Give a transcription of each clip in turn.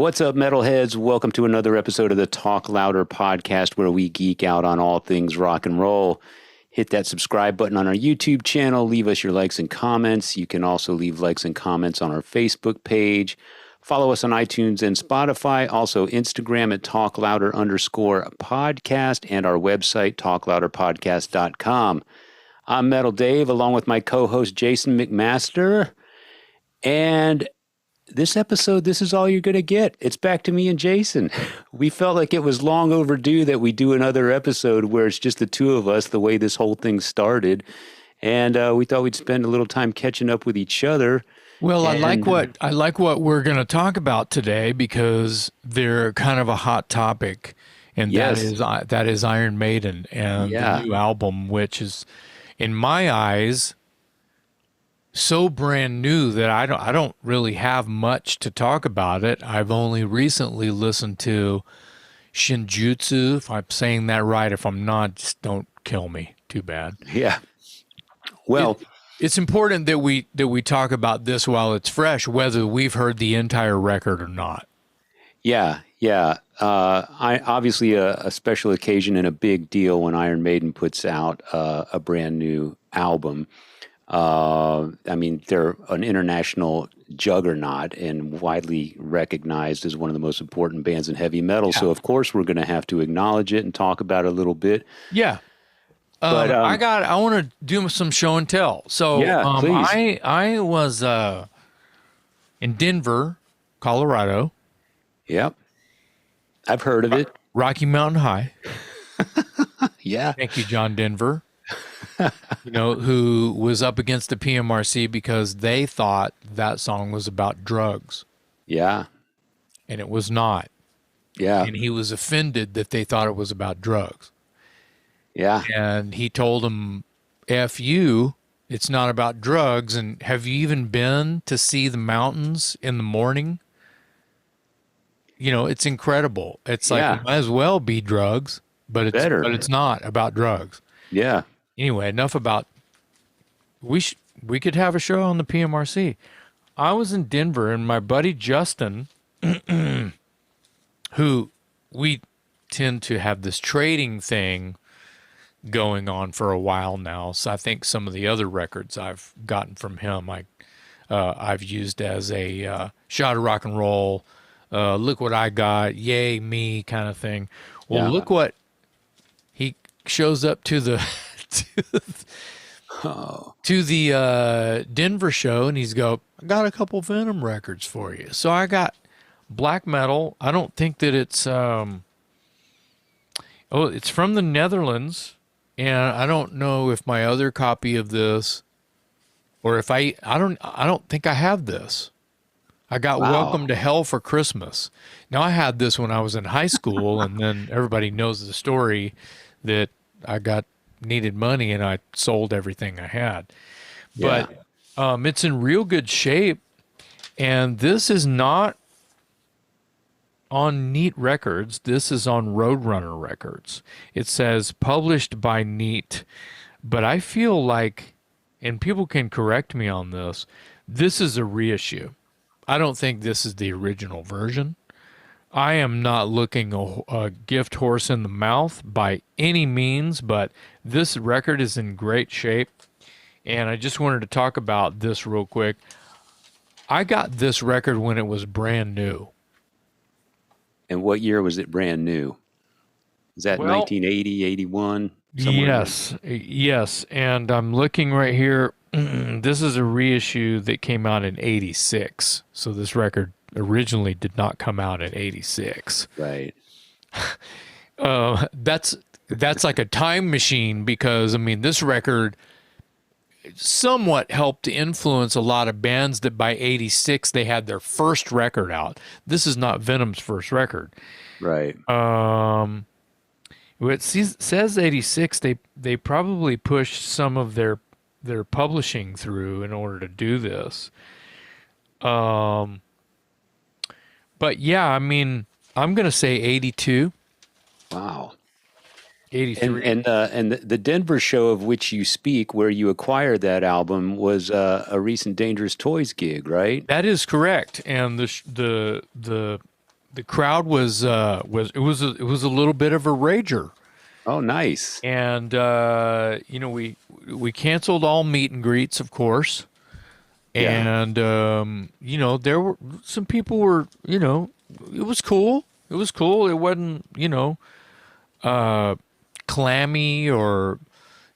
What's up, metalheads? Welcome to another episode of the Talk Louder podcast, where we geek out on all things rock and roll. Hit that subscribe button on our YouTube channel. Leave us your likes and comments. You can also leave likes and comments on our Facebook page. Follow us on iTunes and Spotify. Also, Instagram at talklouder_podcast and our website, talklouderpodcast.com. I'm Metal Dave, along with my co-host Jason McMaster. And this episode, this is all you're going to get. It's back to me and Jason. We felt like it was long overdue that we do another episode where it's just the two of us, the way this whole thing started. And we thought we'd spend a little time catching up with each other. Well, I like what we're going to talk about today because they're kind of a hot topic, and that is Iron Maiden and the new album, which is, in my eyes, so brand new that I don't really have much to talk about it. I've only recently listened to Senjutsu, if I'm saying that right. If I'm not, just don't kill me. Too bad. Yeah. Well, it's important that we talk about this while it's fresh, whether we've heard the entire record or not. Yeah. I obviously a special occasion and a big deal when Iron Maiden puts out a brand new album. I mean, they're an international juggernaut and widely recognized as one of the most important bands in heavy metal. Yeah. So, of course, we're going to have to acknowledge it and talk about it a little bit. Yeah. But I want to do some show and tell. So, please. I was in Denver, Colorado. Yep. I've heard of it. Rocky Mountain High. Yeah. Thank you, John Denver. Who was up against the PMRC because they thought that song was about drugs. Yeah. And it was not. Yeah. And he was offended that they thought it was about drugs. Yeah. And he told them, F you, it's not about drugs. And have you even been to see the mountains in the morning? It's incredible. It's like, it might as well be drugs, but it's not about drugs. Yeah. Anyway, enough about. We could have a show on the PMRC. I was in Denver, and my buddy Justin, who we tend to have this trading thing going on for a while now. So I think some of the other records I've gotten from him, I've used as a shot of rock and roll. Look what I got! Yay me, kind of thing. Well, look what he shows up to the. to the Denver show, and he's I got a couple Venom records for you. So I got black metal. I don't think that it's it's from the Netherlands, and I don't know if my other copy of this, or if I don't think I have this. I got Welcome to Hell for Christmas. Now, I had this when I was in high school, and then everybody knows the story that I needed money and I sold everything I had. But it's in real good shape, and this is not on Neat Records. This is on Roadrunner Records. It says published by Neat, but I feel like, and people can correct me on this is a reissue. I don't think this is the original version. I am not looking a gift horse in the mouth by any means, but this record is in great shape, and I just wanted to talk about this real quick. I got this record when it was brand new. And what year was it brand new? Is that 1980, 81? Yes, and I'm looking right here. This is a reissue that came out in 86, so this record originally did not come out in 86. Right. That's like a time machine because, I mean, this record somewhat helped to influence a lot of bands that by 86 they had their first record out. This is not Venom's first record. Right. It says 86. They probably pushed some of their publishing through in order to do this. But yeah, I mean, I'm going to say 82. Wow. 83. And the Denver show of which you speak, where you acquired that album, was a recent Dangerous Toys gig, right? That is correct. And the the crowd was it was a little bit of a rager. Oh, nice. And we canceled all meet and greets, of course. Yeah. And there were some people were, it was cool. It was cool. It wasn't, clammy or,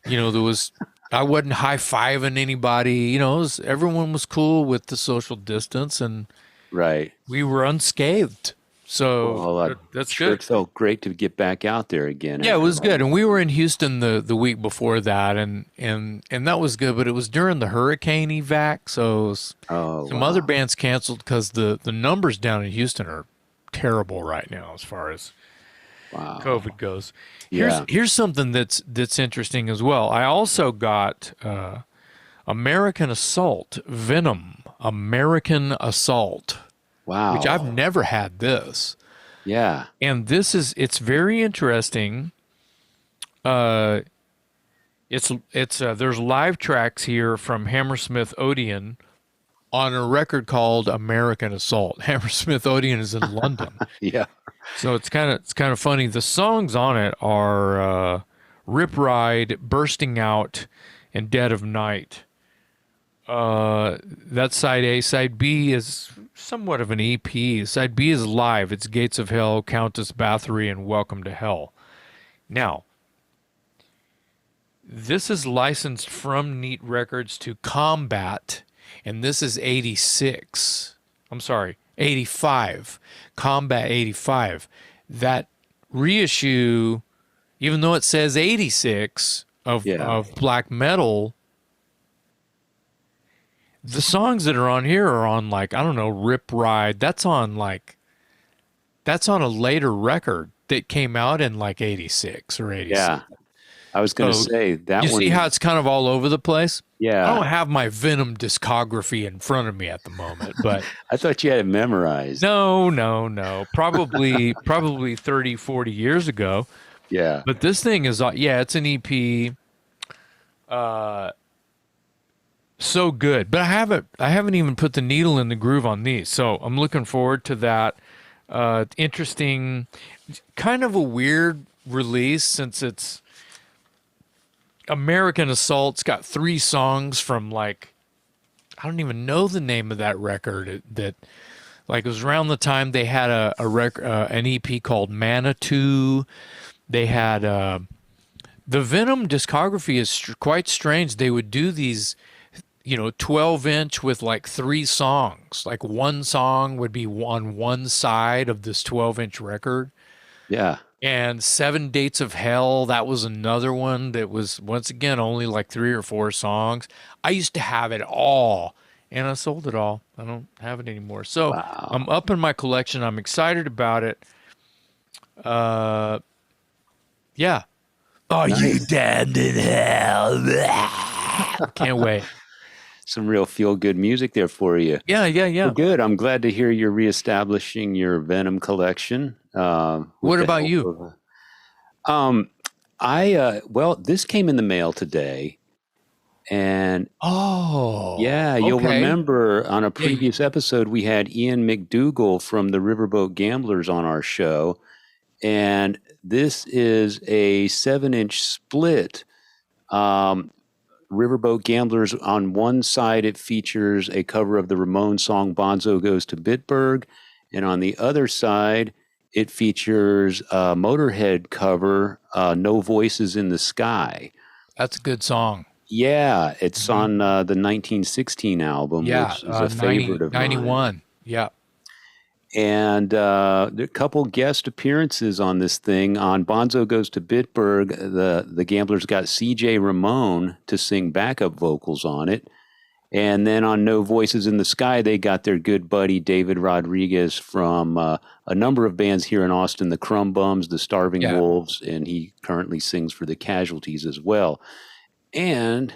there was I wasn't high-fiving anybody. Everyone was cool with the social distance, and Right. we were unscathed. So Well, I'm that's sure good. it felt great to get back out there again Yeah, it after was all. good. And we were in Houston the week before that, and that was good, but it was during the hurricane evac, so Oh, some other wow. bands canceled because the numbers down in Houston are terrible right now as far as Wow. COVID goes. Yeah. Here's something that's interesting as well. I also got American Assault Venom American Assault, which I've Wow. never had this. Yeah. And it's very interesting. Uh, it's there's live tracks here from Hammersmith Odeon on a record called American Assault. Hammersmith Odeon is in London, Yeah. so it's kind of funny. The songs on it are Rip Ride, Bursting Out, and Dead of Night. That's side A. Side B is somewhat of an EP. Side B is live. It's Gates of Hell, Countess Bathory, and Welcome to Hell. Now, this is licensed from Neat Records to Combat, and this is 86. I'm sorry, 85. Combat 85. That reissue, even though it says 86 Yeah. of black metal, the songs that are on here are on, like, I don't know, Rip Ride. That's on a later record that came out in like 86 or 87. Yeah. I was going to So say that you see how one. it's kind of all over the place? I Yeah. don't have my Venom discography in front of me at the moment, but I thought you had it memorized. no. Probably 30, 40 years ago. Yeah. But this thing is, yeah, it's an EP. So good. But I haven't even put the needle in the groove on these. So I'm looking forward to that. Interesting, kind of a weird release since it's American Assault's got 3 songs from, like, I don't even know the name of that record. That, like, it was around the time they had an EP called Manitou. They had the Venom discography is quite strange. They would do these, 12-inch with like 3 songs. Like one song would be on one side of this 12-inch record. Yeah. And 7 Dates of Hell, that was another one that was, once again, only like 3 or 4 songs. I used to have it all, and I sold it all. I don't have it anymore. So I'm Wow. up in my collection. I'm excited about it. Uh, yeah. Are you Nice. damned in hell? Can't wait. Some real feel good music there for you. Yeah, yeah, Well, yeah. good. I'm glad to hear you're reestablishing your Venom collection with What the about help you? of. Um, well, this came in the mail today, and Oh, yeah, you'll okay. remember on a Yeah, previous episode we had Ian McDougall from the Riverboat Gamblers on our show, and this is a 7-inch split. Um, Riverboat Gamblers, on one side, it features a cover of the Ramones song Bonzo Goes to Bitburg. And on the other side, it features a Motorhead cover, No Voices in the Sky. that's a good song. Yeah, it's Hmm. on the 1916 album, Yeah, which is a favorite 90, of mine. 91. Yeah. And there are a couple guest appearances on this thing. On Bonzo Goes to Bitburg, the Gamblers got C.J. Ramone to sing backup vocals on it. And then on No Voices in the Sky, they got their good buddy David Rodriguez from a number of bands here in Austin, the Crumb Bums, the Starving Yeah. Wolves, and he currently sings for the Casualties as well. And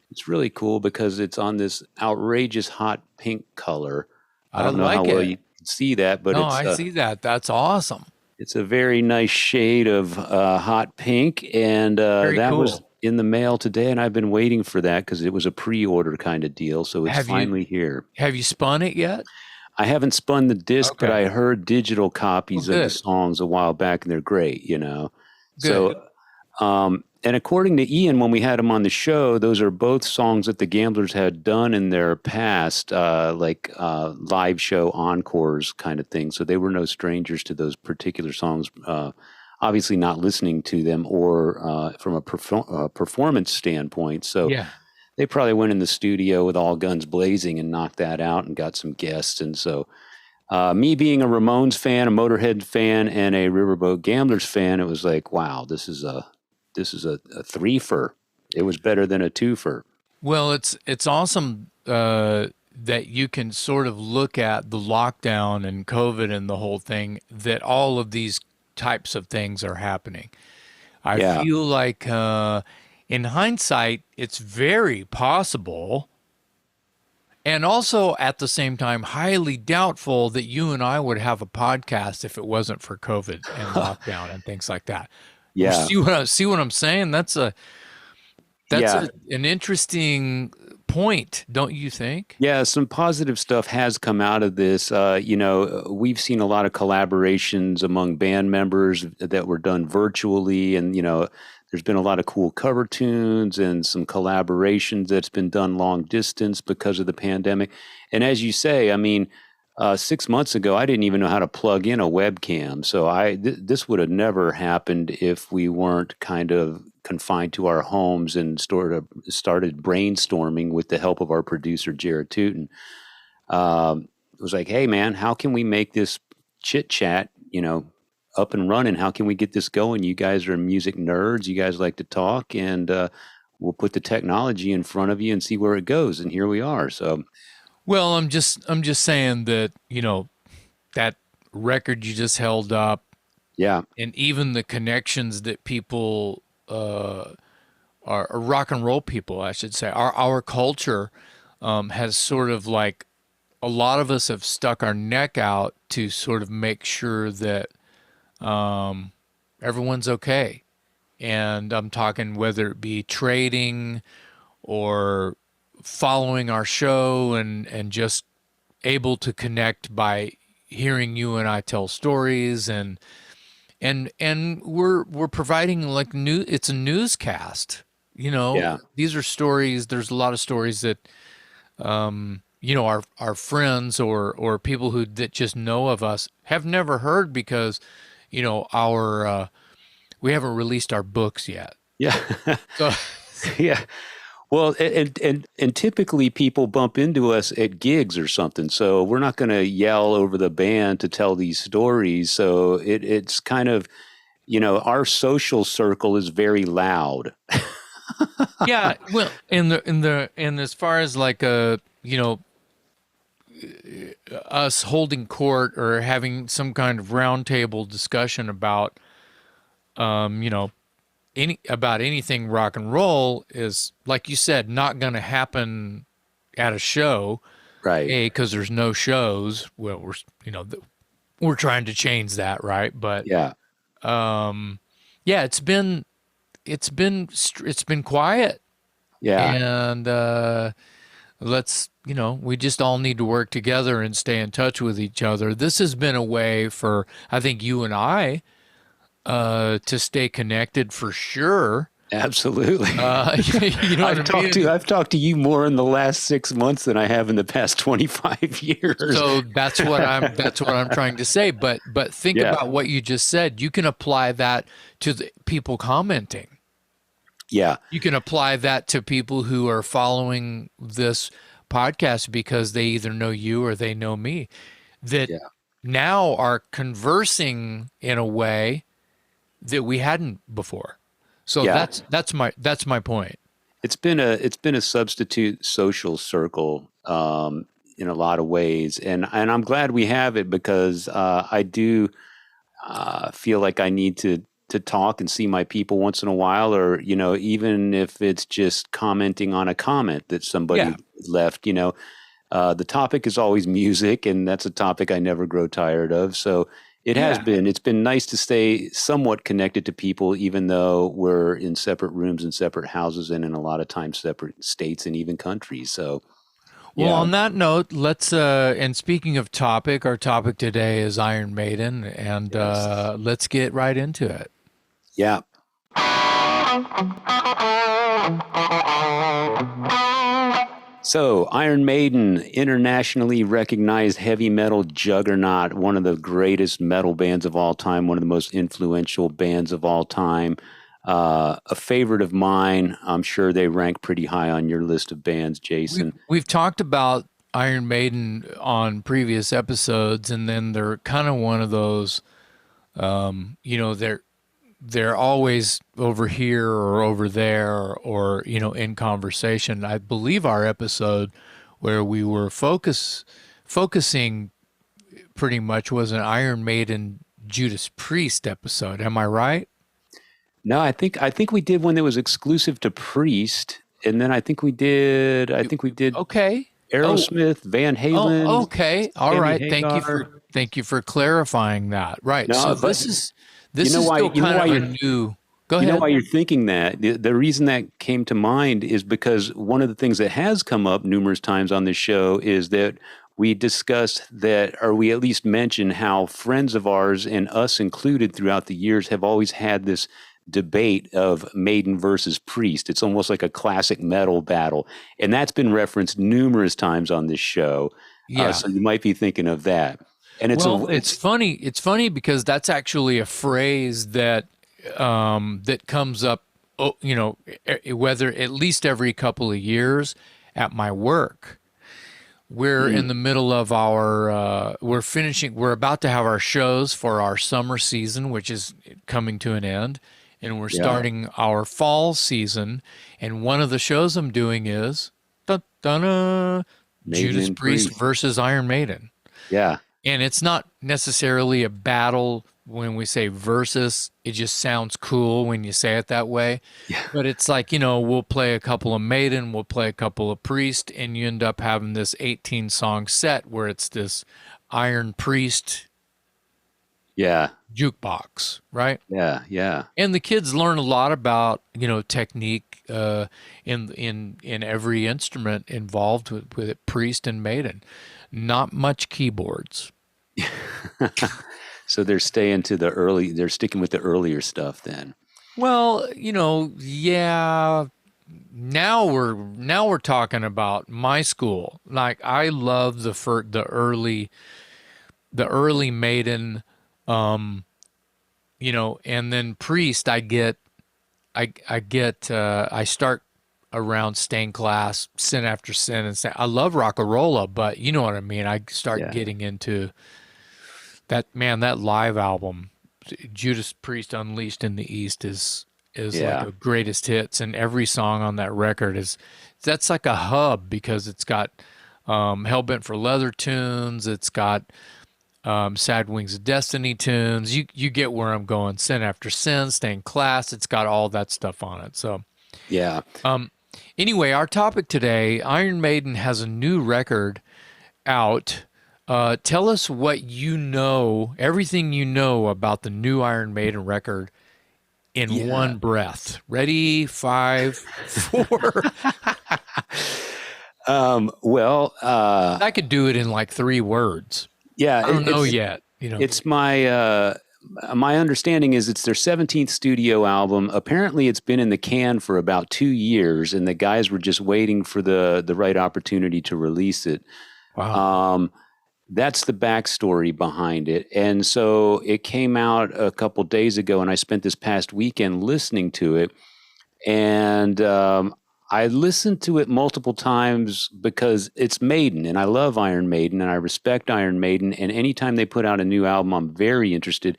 it's really cool because it's on this outrageous hot pink color. I I don't know how like well it. you can see that, but No, I see that. That's awesome. it's a very nice shade of hot pink, and Very that was cool. in the mail today, and I've been waiting for that because it was a pre-order kind of deal, so it's Have you finally here. have you spun it yet? I haven't spun the disc, but Okay. I heard digital Well, copies of the good. songs a while back, and they're great, you know. Good. So, and according to Ian, when we had him on the show, those are both songs that the Gamblers had done in their past, live show encores kind of thing. So they were no strangers to those particular songs. Obviously, not listening to them or from a performance standpoint. So Yeah. they probably went in the studio with all guns blazing and knocked that out and got some guests. And so, me being a Ramones fan, a Motorhead fan, and a Riverboat Gamblers fan, it was like, wow, this is a threefer. It was better than a twofer. Well, it's awesome that you can sort of look at the lockdown and COVID and the whole thing, that all of these types of things are happening. I Yeah. feel like in hindsight, it's very possible, and also at the same time, highly doubtful that you and I would have a podcast if it wasn't for COVID and lockdown and things like that. Yeah. See what I'm saying? That's Yeah. an interesting point, don't you think? Yeah, some positive stuff has come out of this. We've seen a lot of collaborations among band members that were done virtually, and there's been a lot of cool cover tunes and some collaborations that's been done long distance because of the pandemic. And as you say, I mean, 6 months ago, I didn't even know how to plug in a webcam, so this would have never happened if we weren't kind of confined to our homes and started brainstorming with the help of our producer Jared Tuten. It was like, hey man, how can we make this chit chat, up and running? How can we get this going? You guys are music nerds. You guys like to talk, and we'll put the technology in front of you and see where it goes. And here we are. So Well, I'm just saying that, that record you just held up, yeah, and even the connections that people are rock and roll people, I should say, our culture has sort of like, a lot of us have stuck our neck out to sort of make sure that everyone's okay. And I'm talking whether it be trading or following our show, and just able to connect by hearing you and I tell stories, and we're providing like it's a newscast. yeah, These are stories. There's a lot of stories that our friends or people that just know of us have never heard, because our we haven't released our books yet. yeah, So yeah. Well, and typically people bump into us at gigs or something, so we're not going to yell over the band to tell these stories. So it's kind of, our social circle is very loud. yeah, well, and as far as like us holding court or having some kind of roundtable discussion about um you know about anything rock and roll is, like you said, not going to happen at a show. Right. Because there's no shows. Well, we're trying to change that, right? But Yeah. yeah, it's been quiet, Yeah. and we just all need to work together and stay in touch with each other. This has been a way for, I think, you and I to stay connected for sure. Absolutely. You know what I mean? I've talked to you more in the last 6 months than I have in the past 25 years. So that's what I'm trying to say. But think Yeah. about what you just said. You can apply that to the people commenting. Yeah. You can apply that to people who are following this podcast because they either know you or they know me, that Yeah. now are conversing in a way that we hadn't before. So Yeah. that's my point. It's been a substitute social circle in a lot of ways, and I'm glad we have it because I do feel like I need to talk and see my people once in a while, or even if it's just commenting on a comment that Yeah. somebody left. The topic is always music, and that's a topic I never grow tired of. So Yeah. it's been nice to stay somewhat connected to people, even though we're in separate rooms and separate houses, and in a lot of times separate states and even countries. So Well, Yeah. on that note, let's and speaking of topic, our topic today is Iron Maiden, and Yes. let's get right into it. Yeah. So, Iron Maiden, internationally recognized heavy metal juggernaut, one of the greatest metal bands of all time, one of the most influential bands of all time. A favorite of mine. I'm sure they rank pretty high on your list of bands, We've Jason. we've talked about Iron Maiden on previous episodes, and then they're kind of one of those, they're always over here or over there or in conversation. I believe our episode where we were focusing pretty much was an Iron Maiden Judas Priest episode. Am I right? No, I think we did one that was exclusive to Priest, and then I think we did Okay. Oh, Aerosmith, Van oh, Halen, okay. All Sammy right. Thank you for Hagar. clarifying that. Right. So No, but you this know is why? still You know kind why of a you're new. Go You know why ahead. you're thinking that? The reason that came to mind is because one of the things that has come up numerous times on this show is that we discussed that, or we at least mentioned how friends of ours and us included throughout the years have always had this debate of Maiden versus Priest. It's almost like a classic metal battle. And that's been referenced numerous times on this show. Yeah. So you might be thinking of that. And Well, it's it's, funny. It's funny because that's actually a phrase that that comes up, whether at least every couple of years at my work. We're in mm, the middle of our we're about to have our shows for our summer season, which is coming to an end, and we're yeah, starting our fall season. And one of the shows I'm doing is dun, dun, Maiden Judas and Priest Priest. versus Iron Maiden. Yeah. And it's not necessarily a battle when we say versus. It just sounds cool when you say it that way. Yeah. But it's like, we'll play a couple of Maiden, we'll play a couple of Priest, and you end up having this 18 song set where it's this Iron Priest Yeah. jukebox, right? Yeah. Yeah. And the kids learn a lot about, technique in every instrument involved with it, Priest and Maiden. Not much keyboards. So they're sticking with the earlier stuff then. Well, yeah. Now we're talking about my school. Like I love the early Maiden, and then Priest. I start around stained glass, sin after sin, and I love Rock'n'Rolla, but you know what I mean. I start Yeah. getting into that live album, Judas Priest Unleashed in the East is like Yeah. a greatest hits, and every song on that record that's like a hub because it's got Hellbent for Leather tunes, it's got Sad Wings of Destiny tunes. You get where I'm going. Sin After Sin, Stained Class, it's got all that stuff on it. So Yeah. anyway, our topic today, Iron Maiden has a new record out. Tell us what you know, everything you know about the new Iron Maiden record in Yeah. one breath. Ready? 5, 4. Well, I could do it in like 3 words. yeah, I don't know yet. it's my understanding is it's their 17th studio album. Apparently it's been in the can for about 2 years and the guys were just waiting for the right opportunity to release it. Wow. Um, that's the backstory behind it. And so it came out a couple days ago, and I spent this past weekend listening to it. And I listened to it multiple times because it's Maiden, and I love Iron Maiden, and I respect Iron Maiden. And anytime they put out a new album, I'm very interested.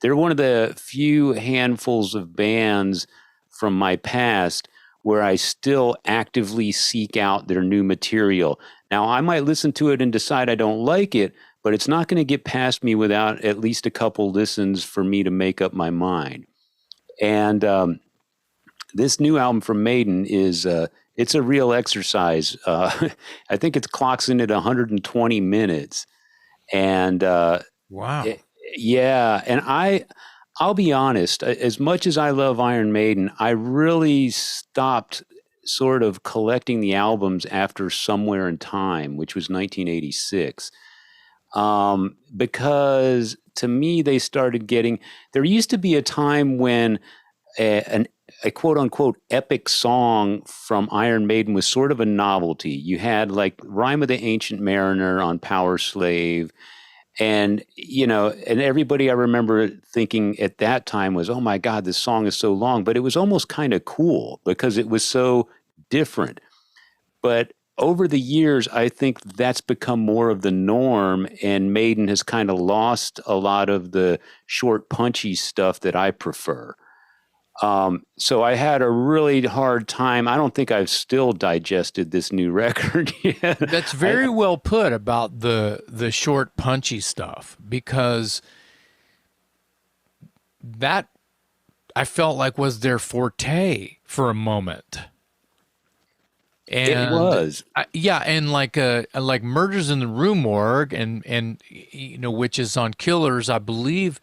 They're one of the few handfuls of bands from my past where I still actively seek out their new material. Now, I might listen to it and decide I don't like it, but it's not going to get past me without at least a couple listens for me to make up my mind. And this new album from Maiden is it's a real exercise. I think it clocks in at 120 minutes, and Wow. it, yeah, and I'll be honest. As much as I love Iron Maiden, I really stopped sort of collecting the albums after Somewhere in Time, which was 1986. Because to me, they started getting, there used to be a time when a quote unquote epic song from Iron Maiden was sort of a novelty. You had like Rhyme of the Ancient Mariner on Power Slave. And, and everybody I remember thinking at that time was, oh my God, this song is so long. But it was almost kind of cool because it was so different. But over the years, I think that's become more of the norm, and Maiden has kind of lost a lot of the short, punchy stuff that I prefer. So I had a really hard time. I don't think I've still digested this new record yet. That's very well put about the short, punchy stuff, because that I felt like was their forte for a moment. And it was. and like Murders in the Rue Morgue and which is on Killers, I believe,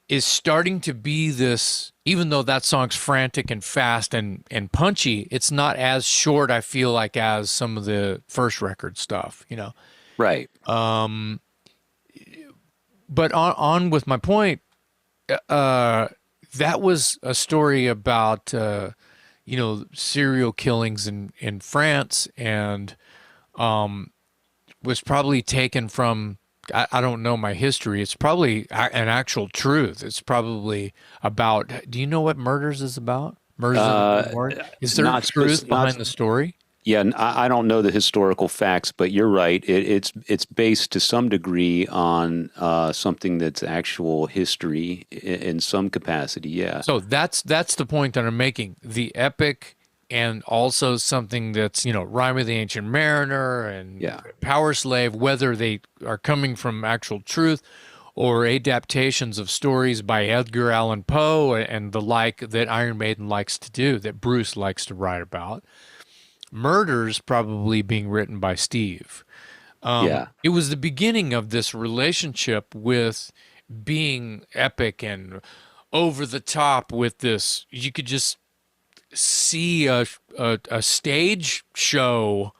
is starting to be this, even though that song's frantic and fast and punchy, it's not as short, I feel like, as some of the first record stuff, Right. But on with my point, that was a story about serial killings in France, and was probably taken from, I don't know my history. It's probably an actual truth. It's probably about, do you know what Murders is about? Murders in the Rue Morgue? Is there truth behind the story? Yeah, I don't know the historical facts, but you're right. It's based to some degree on something that's actual history in some capacity. Yeah. So that's the point that I'm making. The epic, and also something that's, Rhyme of the Ancient Mariner and Power Slave, whether they are coming from actual truth or adaptations of stories by Edgar Allan Poe and the like that Iron Maiden likes to do, that Bruce likes to write about. Murders probably being written by Steve. It was the beginning of this relationship with being epic and over the top with this. You could just see a stage show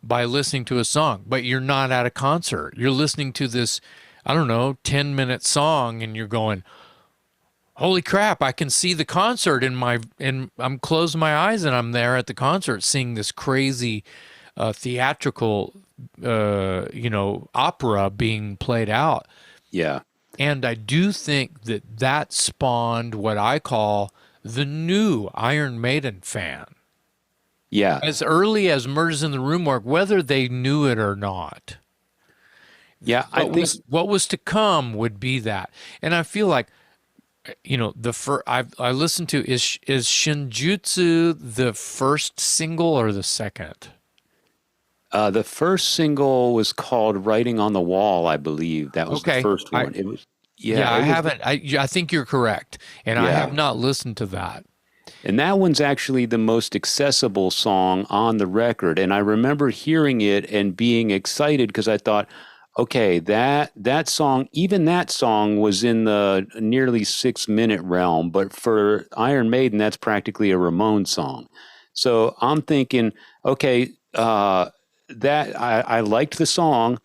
by listening to a song, but you're not at a concert. You're listening to this, I don't know, 10-minute song, and you're going, holy crap, I can see the concert and I'm closing my eyes and I'm there at the concert seeing this crazy theatrical opera being played out. Yeah. And I do think that spawned what I call the new Iron Maiden fan. Yeah. As early as Murders in the Rue Morgue, whether they knew it or not. Yeah, I think what was to come would be that. And I feel like, I listened to, is Senjutsu the first single or the second? The first single was called "Writing on the Wall," I believe. That was the first one. It was. Yeah, I haven't. I think you're correct, and I have not listened to that. And that one's actually the most accessible song on the record. And I remember hearing it and being excited because I thought, okay, that song, even that song was in the nearly 6-minute realm. But for Iron Maiden, that's practically a Ramones song. So I'm thinking, okay, that I liked the song.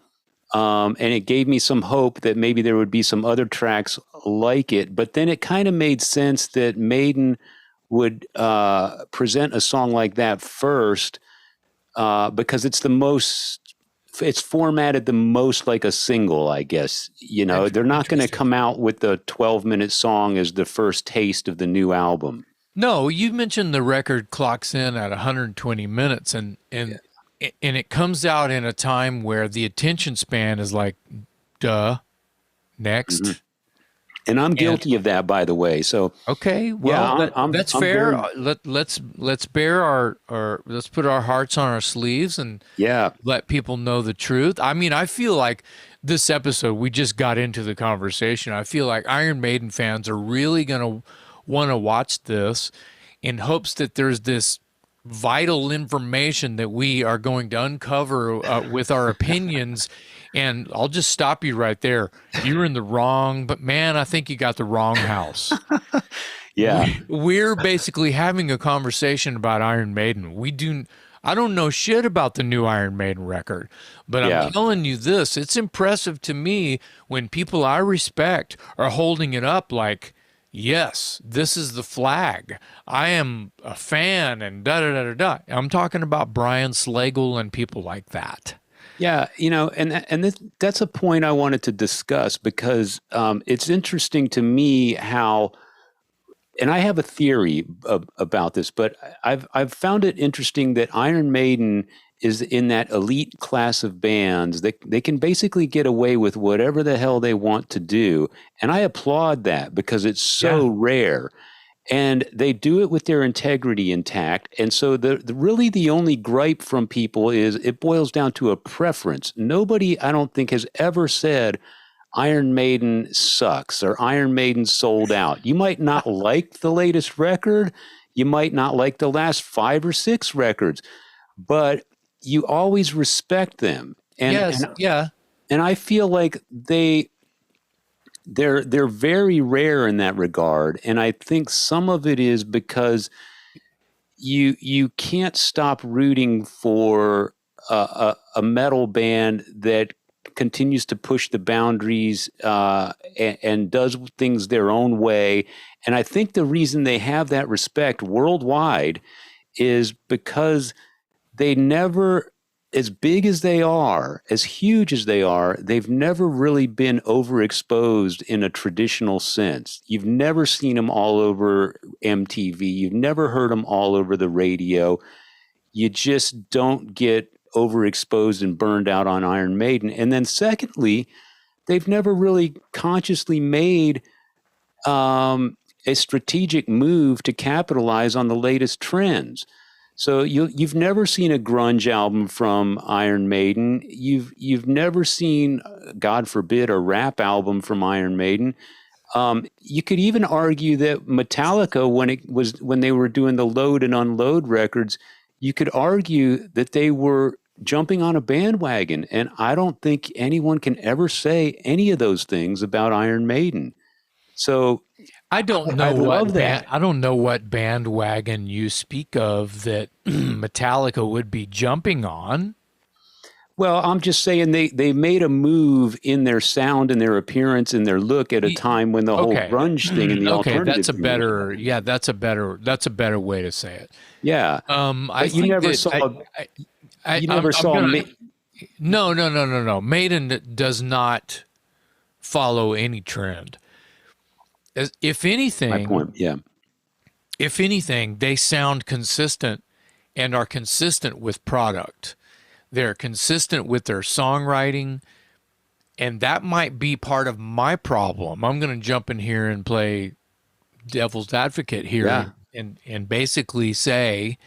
And it gave me some hope that maybe there would be some other tracks like it. But then it kind of made sense that Maiden would present a song like that first because it's formatted the most like a single, I guess. They're not going to come out with the 12-minute song as the first taste of the new album. No, you mentioned the record clocks in at 120 minutes, and it comes out in a time where the attention span is like, duh, next. Mm-hmm. And I'm guilty of that, by the way. So okay, well, that's fair. Let's let's put our hearts on our sleeves and let people know the truth. I mean, I feel like this episode, we just got into the conversation. I feel like Iron Maiden fans are really gonna want to watch this in hopes that there's this vital information that we are going to uncover with our opinions. And I'll just stop you right there. You're in the wrong, but man, I think you got the wrong house. Yeah. We're basically having a conversation about Iron Maiden. I don't know shit about the new Iron Maiden record, but I'm Yeah. telling you this, it's impressive to me when people I respect are holding it up like, yes, this is the flag. I am a fan and da da da da da. I'm talking about Brian Slagle and people like that. Yeah, that's a point I wanted to discuss because it's interesting to me how, and I have a theory about this, but I've found it interesting that Iron Maiden is in that elite class of bands that they can basically get away with whatever the hell they want to do, and I applaud that because it's so rare. And they do it with their integrity intact. And so really the only gripe from people is it boils down to a preference. Nobody, I don't think, has ever said Iron Maiden sucks or Iron Maiden sold out. You might not like the latest record. You might not like the last 5 or 6 records, but you always respect them. Yes, yeah. And I feel like they're very rare in that regard, and I think some of it is because you can't stop rooting for a metal band that continues to push the boundaries and does things their own way. And I think the reason they have that respect worldwide is because they never, as big as they are, as huge as they are, they've never really been overexposed in a traditional sense. You've never seen them all over MTV. You've never heard them all over the radio. You just don't get overexposed and burned out on Iron Maiden. And then secondly, they've never really consciously made a strategic move to capitalize on the latest trends. So you've never seen a grunge album from Iron Maiden. You've never seen, God forbid, a rap album from Iron Maiden. You could even argue that Metallica, when they were doing the Load and Unload records, you could argue that they were jumping on a bandwagon. And I don't think anyone can ever say any of those things about Iron Maiden. So I don't know I don't know what bandwagon you speak of that Metallica would be jumping on. Well, I'm just saying they made a move in their sound and their appearance and their look at a time when the whole grunge thing and the alternative. That's a better way to say it. Yeah. I you never saw. You never saw. No. Maiden does not follow any trend. If anything, my point, yeah. If anything, they sound consistent and are consistent with product. They're consistent with their songwriting, and that might be part of my problem. I'm going to jump in here and play devil's advocate here and basically say,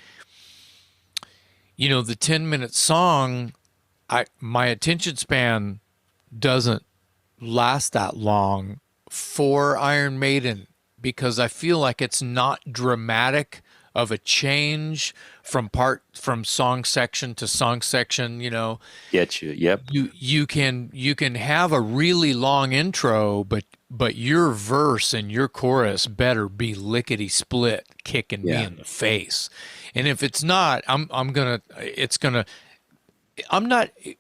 the 10-minute song, my attention span doesn't last that long for Iron Maiden because I feel like it's not dramatic of a change from song section to song section. Get you. Yep. You can have a really long intro, but your verse and your chorus better be lickety split, kicking me in the face. And if it's not,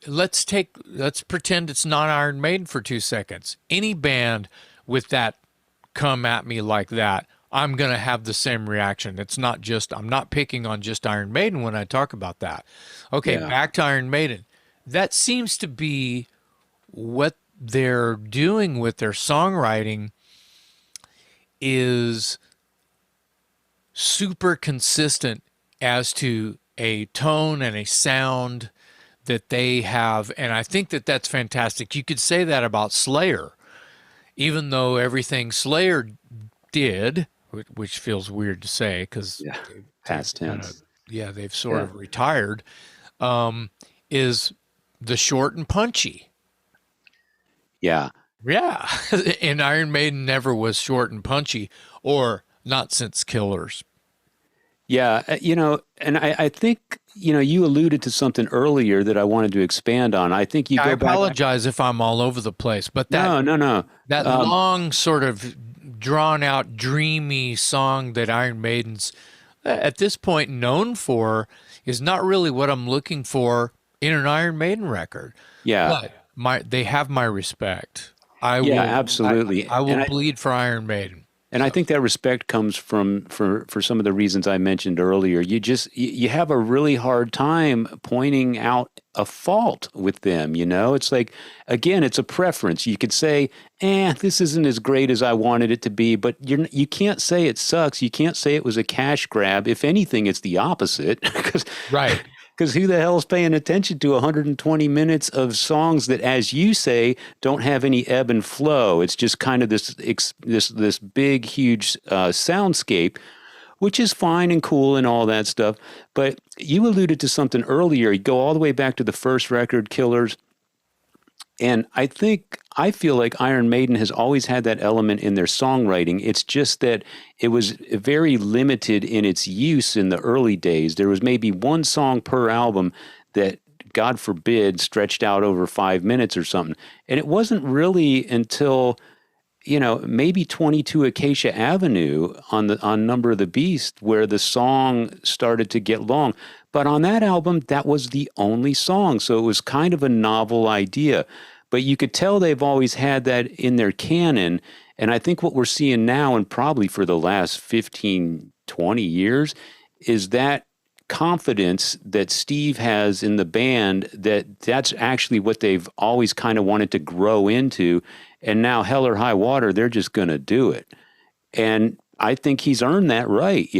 let's pretend it's not Iron Maiden for 2 seconds. Any band with that come at me like that, I'm going to have the same reaction. I'm not picking on just Iron Maiden when I talk about that. Okay, back to Iron Maiden. That seems to be what they're doing with their songwriting is super consistent as to a tone and a sound that they have. And I think that that's fantastic. You could say that about Slayer. Even though everything Slayer did, which feels weird to say because past tense, they've sort of retired, is the short and punchy. Yeah. And Iron Maiden never was short and punchy, or not since Killers. Yeah, and I think, you alluded to something earlier that I wanted to expand on. I think I apologize if I'm all over the place, but no. That long sort of drawn out, dreamy song that Iron Maiden's at this point known for is not really what I'm looking for in an Iron Maiden record. Yeah. But they have my respect. Yeah, absolutely. I will bleed for Iron Maiden. And I think that respect comes from for some of the reasons I mentioned earlier. You have a really hard time pointing out a fault with them, you know? It's like, again, it's a preference. You could say, this isn't as great as I wanted it to be, but you can't say it sucks. You can't say it was a cash grab. If anything, it's the opposite. Right. Because who the hell's paying attention to 120 minutes of songs that, as you say, don't have any ebb and flow? It's just kind of this big, huge soundscape, which is fine and cool and all that stuff. But you alluded to something earlier. You go all the way back to the first record, Killers. And I feel like Iron Maiden has always had that element in their songwriting. It's just that it was very limited in its use in the early days. There was maybe one song per album that, God forbid, stretched out over 5 minutes or something. And it wasn't really until, maybe 22 Acacia Avenue on Number of the Beast where the song started to get long. But on that album, that was the only song. So it was kind of a novel idea. But you could tell they've always had that in their canon. And I think what we're seeing now, and probably for the last 15, 20 years, is that confidence that Steve has in the band, that's actually what they've always kind of wanted to grow into. And now, hell or high water, they're just going to do it. And I think he's earned that right,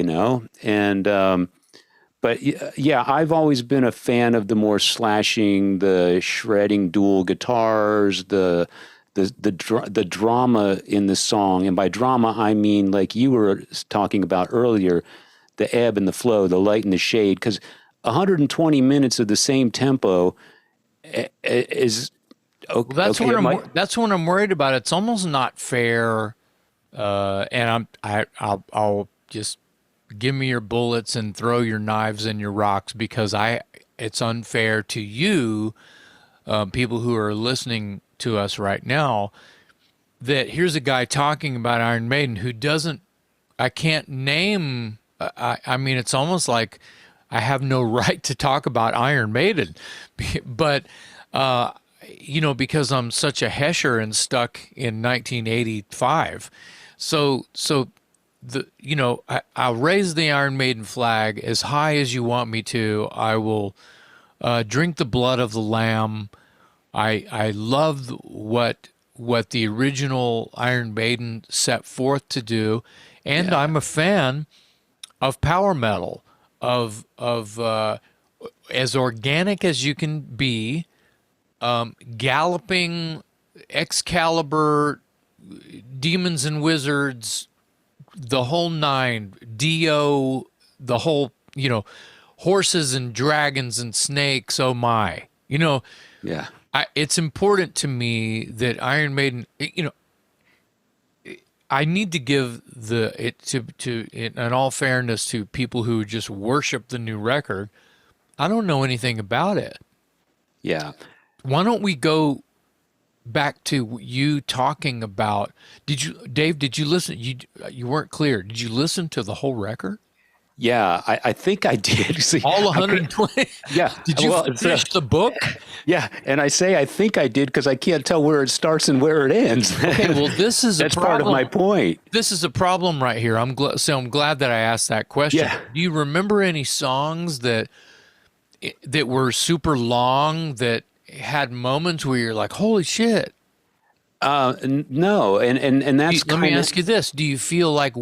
And, but yeah, I've always been a fan of the more slashing, the shredding dual guitars, the drama in the song. And by drama, I mean, like you were talking about earlier, the ebb and the flow, the light and the shade, because 120 minutes of the same tempo is okay. Well, that's what I'm worried about. It's almost not fair, and I'll just give me your bullets and throw your knives and your rocks because it's unfair to you, people who are listening to us right now. That here's a guy talking about Iron Maiden who doesn't. I can't name. I mean, it's almost like I have no right to talk about Iron Maiden, but because I'm such a Hesher and stuck in 1985. So I'll raise the Iron Maiden flag as high as you want me to. I will drink the blood of the Lamb. I love what the original Iron Maiden set forth to do, and I'm a fan of power metal, of as organic as you can be, galloping Excalibur, demons and wizards, the whole nine, Dio, the whole, horses and dragons and snakes. Oh my, Yeah. It's important to me that Iron Maiden, I need to give in all fairness to people who just worship the new record. I don't know anything about it. Yeah. Why don't we go back to you talking about, Dave, did you listen? You weren't clear. Did you listen to the whole record? Yeah, I think I did. See, all 120? Yeah. Did you finish the book? Yeah, and I think I did because I can't tell where it starts and where it ends. Okay, well, that's part of my point. This is a problem right here. I'm glad that I asked that question. Yeah. Do you remember any songs that were super long that had moments where you're like, holy shit? No, and that's let me ask you this: do you feel like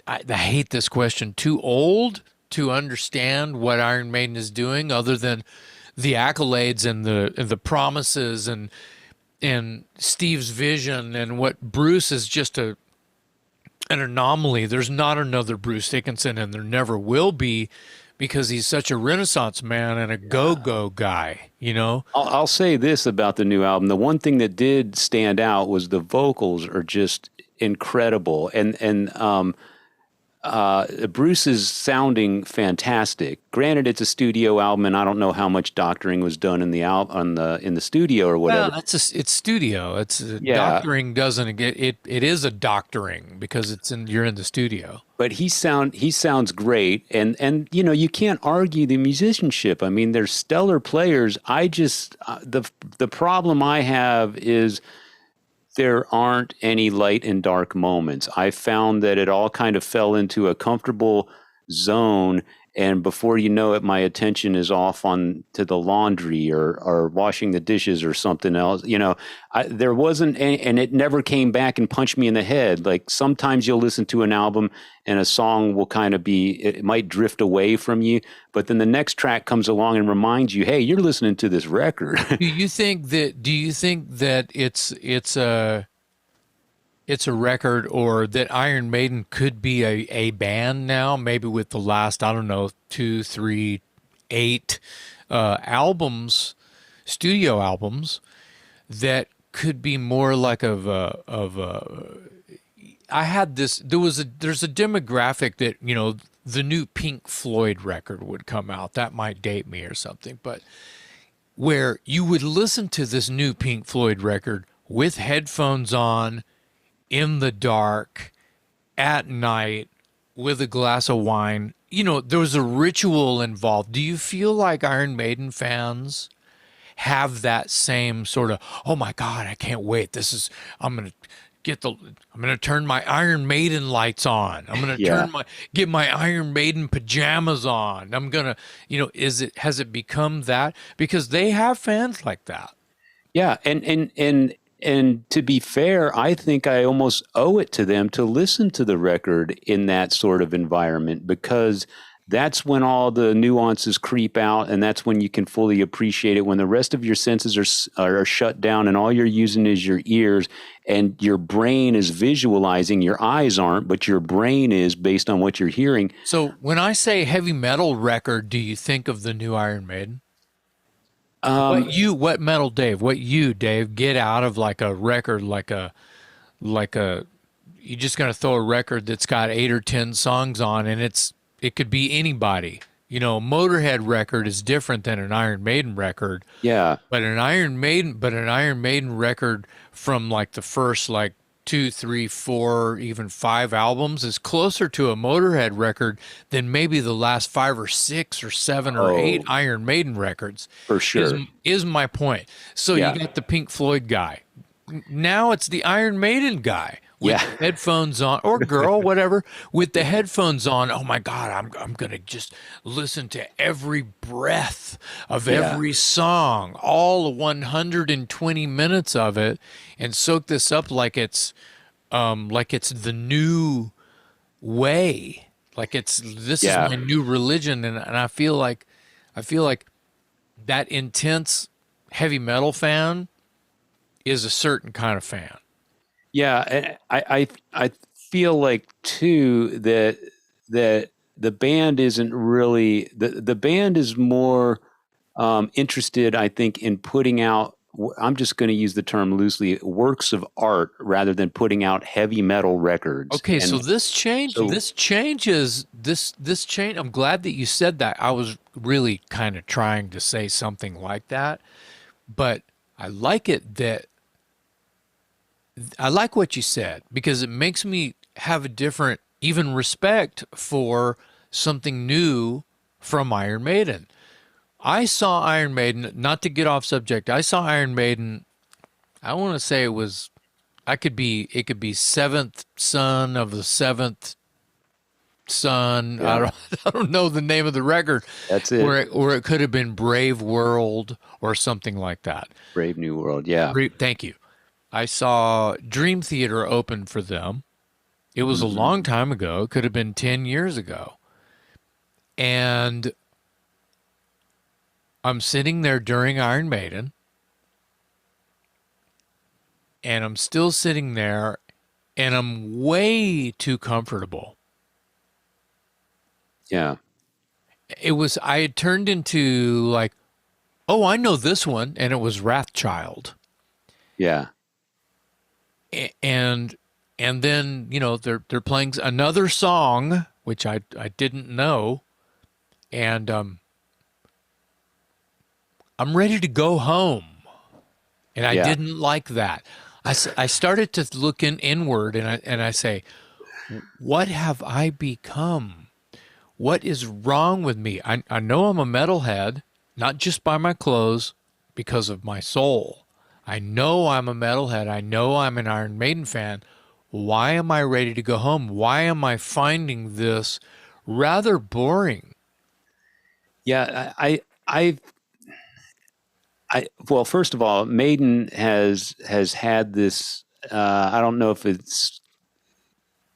I hate this question, too old to understand what Iron Maiden is doing, other than the accolades and the promises and Steve's vision, and what Bruce is just an anomaly. There's not another Bruce Dickinson, and there never will be, because he's such a Renaissance man and a go-go guy, I'll say this about the new album. The one thing that did stand out was the vocals are just incredible. And Bruce is sounding fantastic. Granted, it's a studio album, and I don't know how much doctoring was done in the in the studio or Well, whatever. it's studio. It's Yeah, doctoring doesn't get it. It is a doctoring because you're in the studio. but he sounds great, and you know you can't argue the musicianship. I mean, they're stellar players. I just the problem I have is there aren't any light and dark moments. I found that it all kind of fell into a comfortable zone. And before you know it, my attention is off on to the laundry or washing the dishes or something else. You know, there wasn't any, and it never came back and punched me in the head. Like sometimes you'll listen to an album and a song will kind of it might drift away from you, but then the next track comes along and reminds you, hey, you're listening to this record. Do you think that it's a record, or that Iron Maiden could be a band now, maybe with the last, I don't know, 2, 3, 8 albums, studio albums, that could be more like I had this, there's a demographic that, you know, the new Pink Floyd record would come out. That might date me or something, but where you would listen to this new Pink Floyd record with headphones on, in the dark, at night, with a glass of wine. You know, there was a ritual involved. Do you feel like Iron Maiden fans have that same sort of, oh my God, I can't wait. I'm going to I'm going to turn my Iron Maiden lights on. I'm going to Yeah. get my Iron Maiden pajamas on. I'm going to, you know, has it become that? Because they have fans like that. Yeah, and to be fair, I think I almost owe it to them to listen to the record in that sort of environment because that's when all the nuances creep out, and that's when you can fully appreciate it. When the rest of your senses are shut down, and all you're using is your ears, and your brain is visualizing. Your eyes aren't, but your brain is based on what you're hearing. So when I say heavy metal record, do you think of the new Iron Maiden? What metal, Dave? Dave, get out of like a record, like a, you're just going to throw a record that's got 8 or 10 songs on, and it could be anybody. You know, a Motorhead record is different than an Iron Maiden record, Yeah, but an Iron Maiden record from like the first like 2, 3, 4, even 5 albums is closer to a Motorhead record than maybe the last 5 or 6 or 7 or 8 oh, Iron Maiden records. for Is sure. is my point. So you Yeah, got the Pink Floyd guy. Now it's the Iron Maiden guy with yeah, headphones on, or girl, whatever, with the headphones on. Oh my God, I'm gonna just listen to every breath of yeah, every song, all 120 minutes of it, and soak this up like it's the new way, like this is yeah. my new religion, and I feel like that intense heavy metal fan is a certain kind of fan. Yeah, and I feel like too that the band isn't really the band is more interested, I think, in putting out. I'm just going to use the term loosely, works of art rather than putting out heavy metal records. Okay, so And so, this changes this change. I'm glad that you said that. I was really kind of trying to say something like that, but I like it that I like what you said because it makes me have a different even respect for something new from Iron Maiden. I saw Iron Maiden, not to get off subject. I saw Iron Maiden, I want to say it could be seventh son of the seventh son. I yeah, don't I don't know the name of the record, that's it. or it could have been Brave World or something like that. Brave New World. Yeah. Thank you. I saw Dream Theater open for them. It was a long Hmm. time ago. It could have been 10 years ago. And I'm sitting there during Iron Maiden, and I'm still sitting there, and I'm way too comfortable. Yeah. I had turned into like, oh, I know this one. And it was Wrathchild. Yeah. And then, you know, they're playing another song which I didn't know, and I'm ready to go home. And I Yeah. didn't like that. I started to look inward, and I say, what have I become? What is wrong with me? I know I'm a metalhead, not just by my clothes, because of my soul. I know I'm a metalhead. I know I'm an Iron Maiden fan. Why am I ready to go home? Why am I finding this rather boring? Yeah. Well, first of all, Maiden has had this. I don't know if it's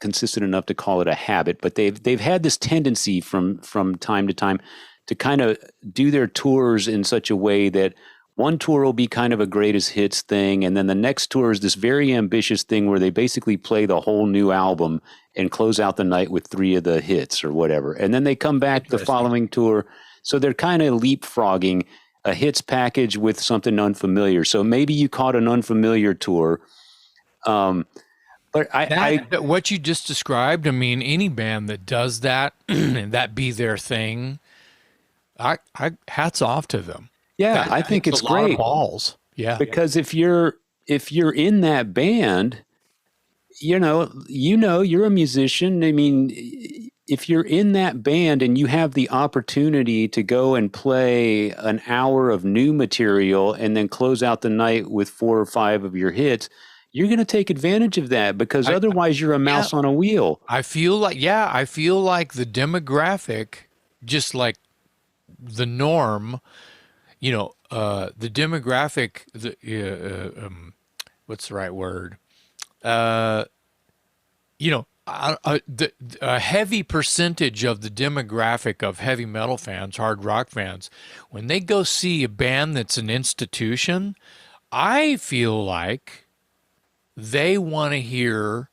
consistent enough to call it a habit, but they've had this tendency from time to time to kind of do their tours in such a way that one tour will be kind of a greatest hits thing, and then the next tour is this very ambitious thing where they basically play the whole new album and close out the night with three of the hits or whatever, and then they come back the Interesting. following tour. So they're kind of leapfrogging a hits package with something unfamiliar. So maybe you caught an unfamiliar tour. Um, but That what you just described, I mean, any band that does that and that be their thing, I hats off to them. yeah, That I think takes a it's lot of great balls. Yeah. because if you're in that band, you're a musician. I mean, if you're in that band and you have the opportunity to go and play an hour of new material and then close out the night with four or five of your hits, you're going to take advantage of that because I otherwise you're a yeah, mouse on a wheel. I feel like the demographic, just like the norm, the demographic, what's the right word? Uh, a heavy percentage of the demographic of heavy metal fans, hard rock fans, when they go see a band that's an institution, I feel like they want to hear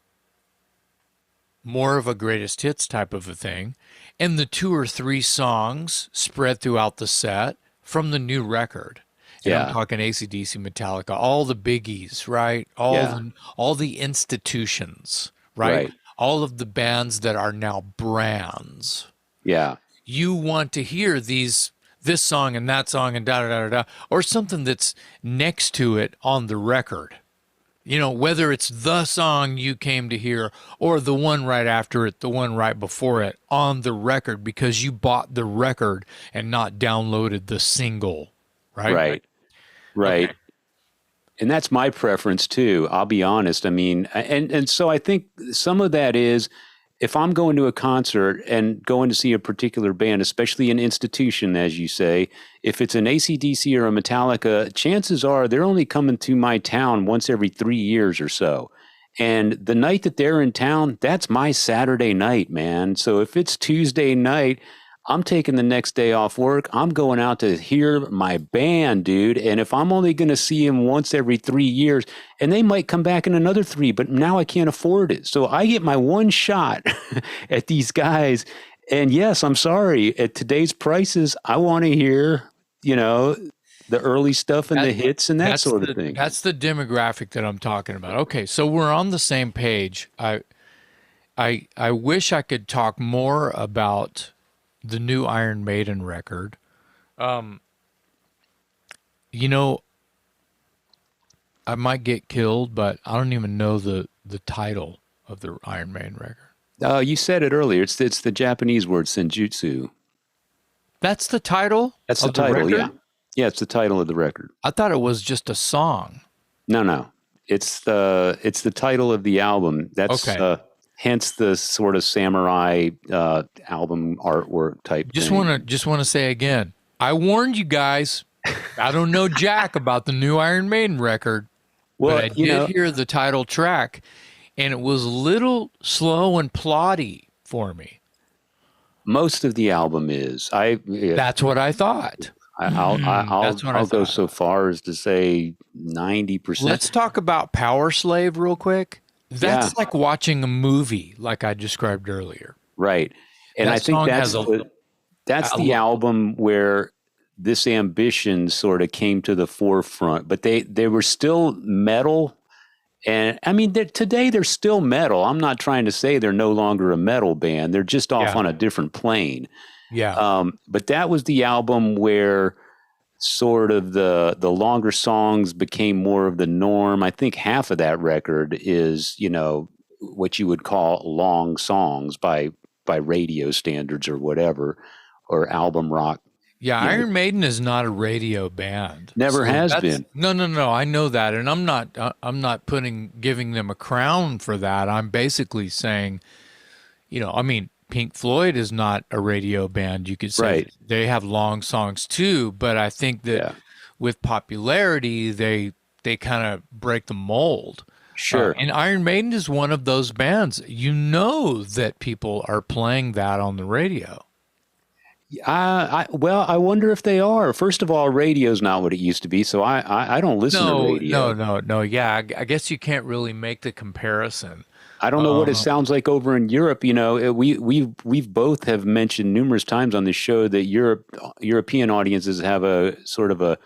more of a greatest hits type of a thing, and the two or three songs spread throughout the set from the new record. And I'm Yeah, talking AC/DC, Metallica, all the biggies, right? yeah, All the institutions, right? right. All of the bands that are now brands. Yeah, You want to hear this song and that song and da da da da, or something that's next to it on the record. Whether it's the song you came to hear or the one right after it, the one right before it on the record because you bought the record and not downloaded the single, right? right, Okay. right. And that's my preference too. I'll be honest. I mean, and so I think some of that is if I'm going to a concert and going to see a particular band, especially an institution, as you say, if it's an AC/DC or a Metallica, chances are they're only coming to my town once every 3 years or so. And the night that they're in town, that's my Saturday night, man. So if it's Tuesday night, I'm taking the next day off work. I'm going out to hear my band, dude. And if I'm only going to see them once every 3 years, and they might come back in another three, but now I can't afford it. So I get my one shot at these guys. And yes, I'm sorry. At today's prices, I want to hear, you know, the early stuff and the That hits and that sort of thing. that's the demographic that I'm talking about. Okay, so we're on the same page. I wish I could talk more about the new Iron Maiden record. Um, you know, I might get killed, but I don't even know the title of the Iron Maiden record. You said it earlier. It's the Japanese word senjutsu. That's the title That's the of the title. Yeah, record? yeah. It's the title of the record. I thought it was just a song. No, no. It's the title of the album. That's Okay. hence the sort of samurai album artwork type thing. Just want to say again, I warned you guys. I don't know jack about the new Iron Maiden record, but Well, I did hear the title track and it was a little slow and plotty for me. most of the album is. That's what I thought. That's what I I'll go thought. so far as to say 90%. Let's talk about Power Slave real quick. Yeah, That's like watching a movie, like I described earlier. right. And I That think song has that's a the album where this ambition sort of came to the forefront. But they were still metal And I mean, today they're still metal. I'm not trying to say they're no longer a metal band. They're just off Yeah. on a different plane. Yeah. But that was the album where sort of the longer songs became more of the norm. I think half of that record is, what you would call long songs by radio standards or whatever, or album rock. Yeah, You know, Iron Maiden is not a radio band. never So has that's been. no. I know that, and I'm not giving them a crown for that. I'm basically saying, I mean, Pink Floyd is not a radio band. You could say Right. that they have long songs too, but I think that Yeah. with popularity, they kind of break the mold. Sure. And Iron Maiden is one of those bands. You know that people are playing that on the radio. Well, I wonder if they are. First of all, radio's not what it used to be, so I don't listen to radio. No. Yeah, I guess you can't really make the comparison. I don't know what it sounds like over in Europe. We've both have mentioned numerous times on the show that European audiences have a sort of a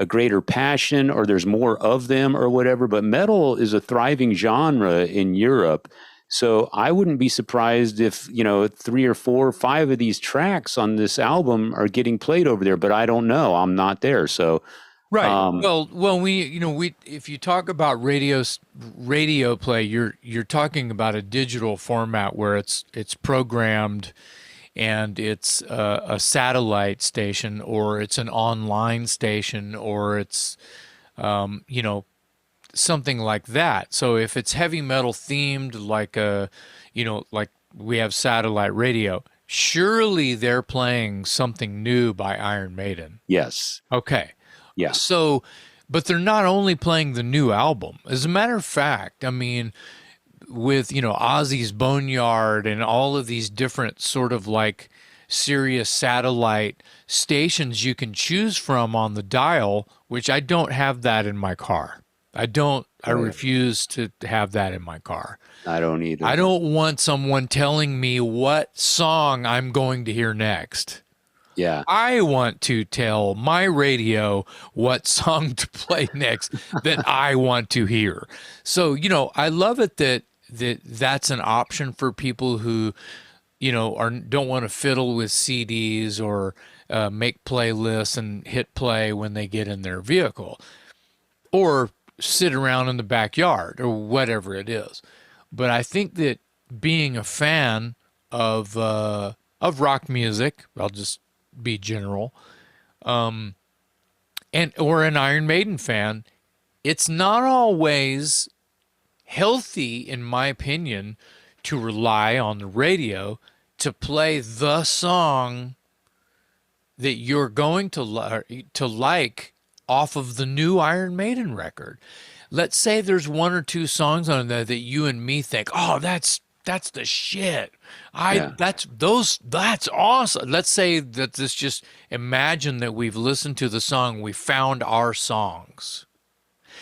greater passion, or there's more of them, or whatever. But metal is a thriving genre in Europe. So I wouldn't be surprised if, 3 or 4 or 5 of these tracks on this album are getting played over there, but I don't know. I'm not there. So, Right. Well, we if you talk about radio play, you're talking about a digital format where it's programmed, and it's a satellite station, or it's an online station, or it's something like that. So if it's heavy metal themed, like we have satellite radio, surely they're playing something new by Iron Maiden. yes. Okay. Yeah. So, but they're not only playing the new album. As a matter of fact, I mean, with, Ozzy's Boneyard and all of these different sort of like Sirius satellite stations you can choose from on the dial, which I don't have that in my car. I don't, I Right. refuse to have that in my car. I don't either. I don't want someone telling me what song I'm going to hear next. Yeah. I want to tell my radio what song to play next that I want to hear. So, I love it that's an option for people who, don't want to fiddle with CDs or make playlists and hit play when they get in their vehicle, or sit around in the backyard, or whatever it is. But I think that being a fan of rock music, I'll just be general, and or an Iron Maiden fan, it's not always healthy, in my opinion, to rely on the radio to play the song that you're going to like off of the new Iron Maiden record. Let's say there's 1 or 2 songs on there that you and me think, oh, that's the shit. Yeah. That's awesome. Let's say that this, just imagine that we've listened to the song, we found our songs.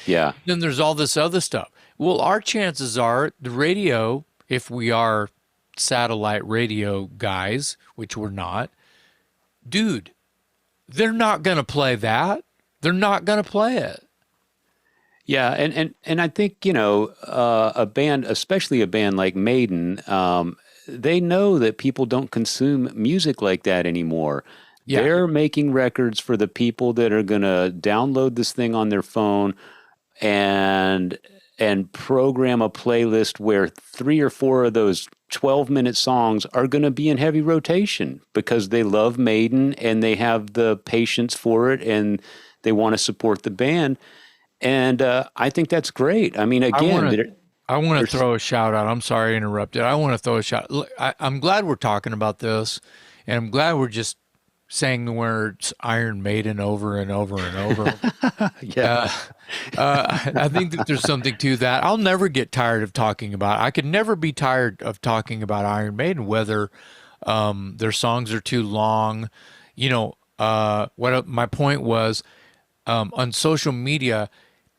Yeah. Then there's all this other stuff. Well, our chances are the radio, if we are satellite radio guys, which we're not, dude, they're not going to play that. They're not going to play it. Yeah, and I think a band, especially a band like Maiden, they know that people don't consume music like that anymore. Yeah. They're making records for the people that are going to download this thing on their phone and program a playlist where 3 or 4 of those 12-minute songs are going to be in heavy rotation because they love Maiden and they have the patience for it and they want to support the band. And I think that's great. I mean, again, I want to throw a shout out. I'm sorry I interrupted. I want to throw a shout. Look, I'm glad we're talking about this, and I'm glad we're just saying the words Iron Maiden over and over and over. yeah, I think that there's something to that. I'll never get tired of talking about it. I could never be tired of talking about Iron Maiden, whether their songs are too long. What my point was, on social media,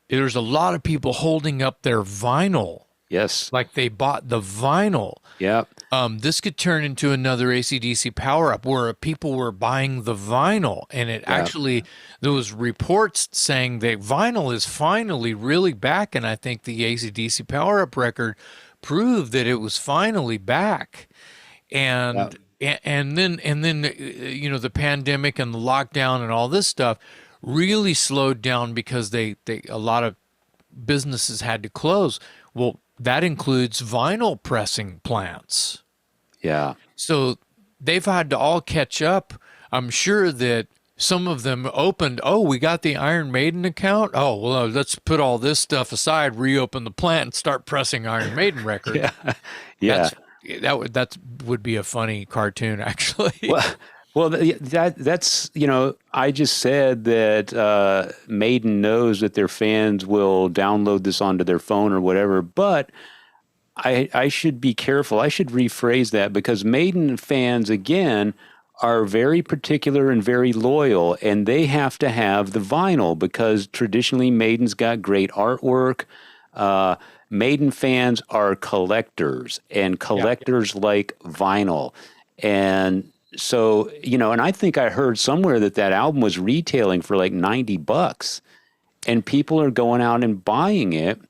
there's a lot of people holding up their vinyl Yes. Like they bought the vinyl. Yeah. This could turn into another AC/DC power up where people were buying the vinyl, and it Yeah. actually there was reports saying that vinyl is finally really back, and I think the AC/DC power up record proved that it was finally back. Yeah. And then you know, the pandemic and the lockdown and all this stuff really slowed down because they a lot of businesses had to close. Well, that includes vinyl pressing plants. Yeah. So they've had to all catch up. I'm sure that some of them opened, oh, we got the Iron Maiden account. Oh, well, let's put all this stuff aside, reopen the plant, and start pressing Iron Maiden records. Yeah. Yeah. That's that would be a funny cartoon, actually. Well, that's I just said that Maiden knows that their fans will download this onto their phone or whatever, but I should be careful. I should rephrase that because Maiden fans again are very particular and very loyal, and they have to have the vinyl because traditionally Maiden's got great artwork. Uh, Maiden fans are collectors, and Yeah. collectors like vinyl. And so, and I think I heard somewhere that that album was retailing for like $90, and people are going out and buying it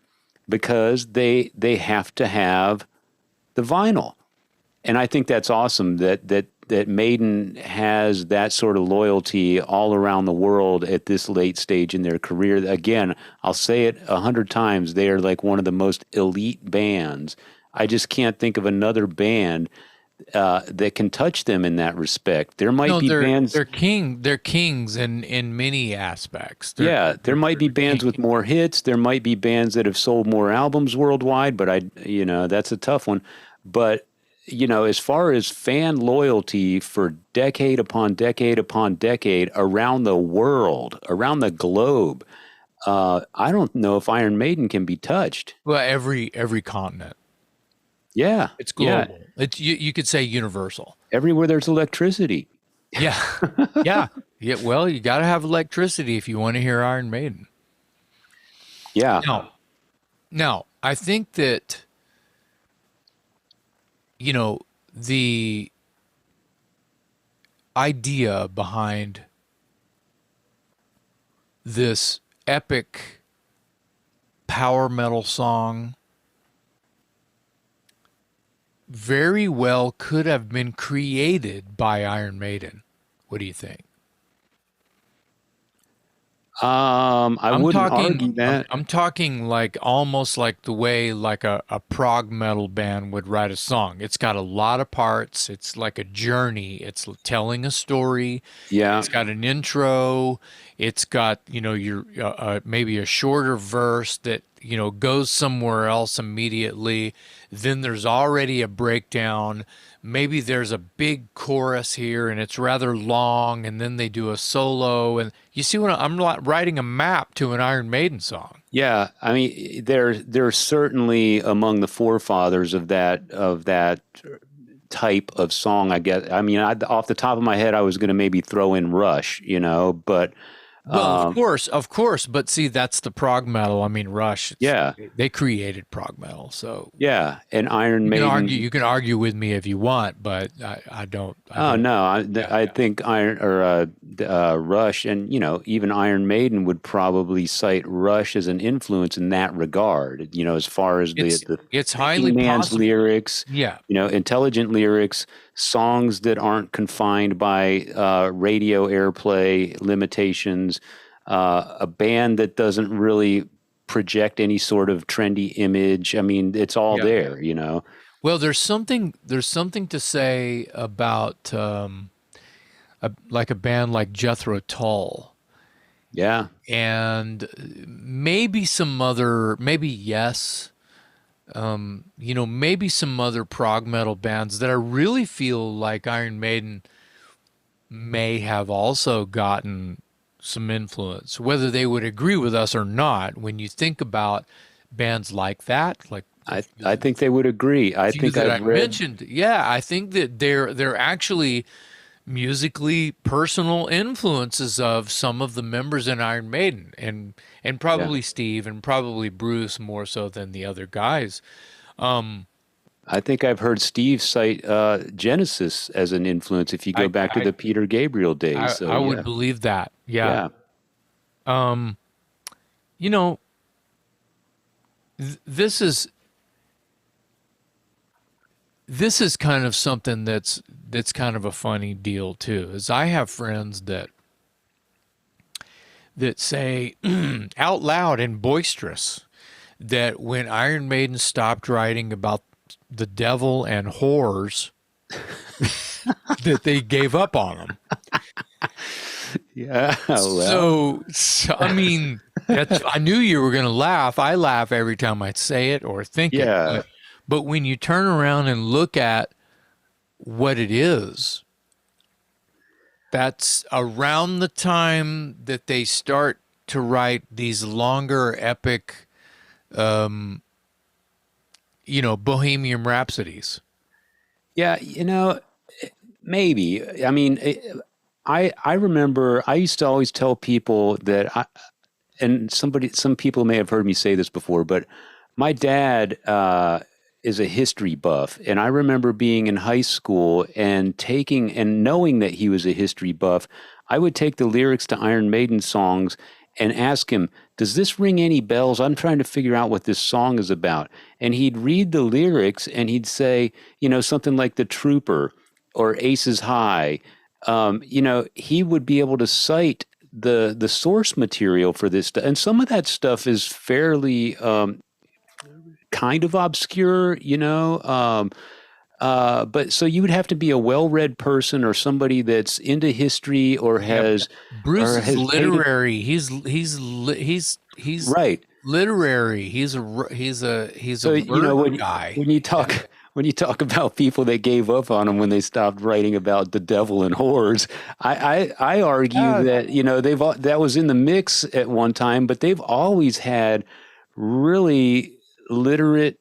because they have to have the vinyl. And I think that's awesome that Maiden has that sort of loyalty all around the world at this late stage in their career. Again, I'll say it 100 times. They are like one of the most elite bands. I just can't think of another band that can touch them in that respect. There might No, be bands. they're kings in many aspects. Yeah, there might be bands king. with more hits. There might be bands that have sold more albums worldwide, but that's a tough one. But, as far as fan loyalty for decade upon decade upon decade around the world, around the globe, I don't know if Iron Maiden can be touched. Well, every continent. Yeah. It's Yeah. global. It's you could say universal. Everywhere there's electricity. Yeah. Yeah. Yeah. Well, you got to have electricity if you want to hear Iron Maiden. Yeah. Now, I think that, the idea behind this epic power metal song very well could have been created by Iron Maiden. What do you think? I wouldn't argue that. I'm talking like almost like the way like a prog metal band would write a song. It's got a lot of parts. It's like a journey. It's telling a story. Yeah. It's got an intro. It's got, your maybe a shorter verse that, goes somewhere else immediately. Then there's already a breakdown. Maybe there's a big chorus here and it's rather long, and then they do a solo. And you see what I'm writing a map to an Iron Maiden song. Yeah, I mean, they're certainly among the forefathers of that type of song. I guess. I mean, off the top of my head, I was going to maybe throw in Rush, but Well, of course, but see, that's the prog metal. I mean, Rush. yeah, They created prog metal, so yeah, and Iron you can Maiden. argue. You can argue with me if you want, but I don't. Oh no, I think Rush and even Iron Maiden would probably cite Rush as an influence in that regard. As far as the It's highly man's possible. lyrics, Yeah. intelligent lyrics, songs that aren't confined by radio airplay limitations, a band that doesn't really project any sort of trendy image. I mean, it's all Yeah. there. Well, there's something to say about like a band like Jethro Tull, Yeah. and maybe some other, maybe Yes, maybe some other prog metal bands that I really feel like Iron Maiden may have also gotten some influence, whether they would agree with us or not. When you think about bands like that, like I think they would agree. I few think that I've I read. mentioned, yeah, I think that they're actually musically personal influences of some of the members in Iron Maiden, and Yeah. probably Steve and probably Bruce more so than the other guys. I think I've heard Steve cite Genesis as an influence if you go I back to I the Peter Gabriel days. So I would yeah, believe that. Yeah. yeah, You know, this is kind of something that's kind of a funny deal too. Is I have friends that say out loud and boisterous that when Iron Maiden stopped writing about the devil and whores, that they gave up on them. yeah. Well, So I mean, I knew you were going to laugh. I laugh every time I say it or think it. yeah, But when you turn around and look at what it is, that's around the time that they start to write these longer epic, Bohemian Rhapsodies. yeah. Maybe. I mean, I remember I used to always tell people that and some people may have heard me say this before, but my dad is a history buff, and I remember being in high school and taking and knowing that he was a history buff. I would take the lyrics to Iron Maiden songs and ask him, "Does this ring any bells? I'm trying to figure out what this song is about." And he'd read the lyrics and he'd say, something like "The Trooper" or "Aces High." He would be able to cite the source material for this stuff, and some of that stuff is fairly kind of obscure, but so you would have to be a well-read person or somebody that's into history or Yeah, has Bruce is hated. literary. He's Right. literary. He's a So word guy. when you talk when you talk about people that gave up on them when they stopped writing about the devil and whores, I argue Yeah. that that was in the mix at one time, but they've always had really literate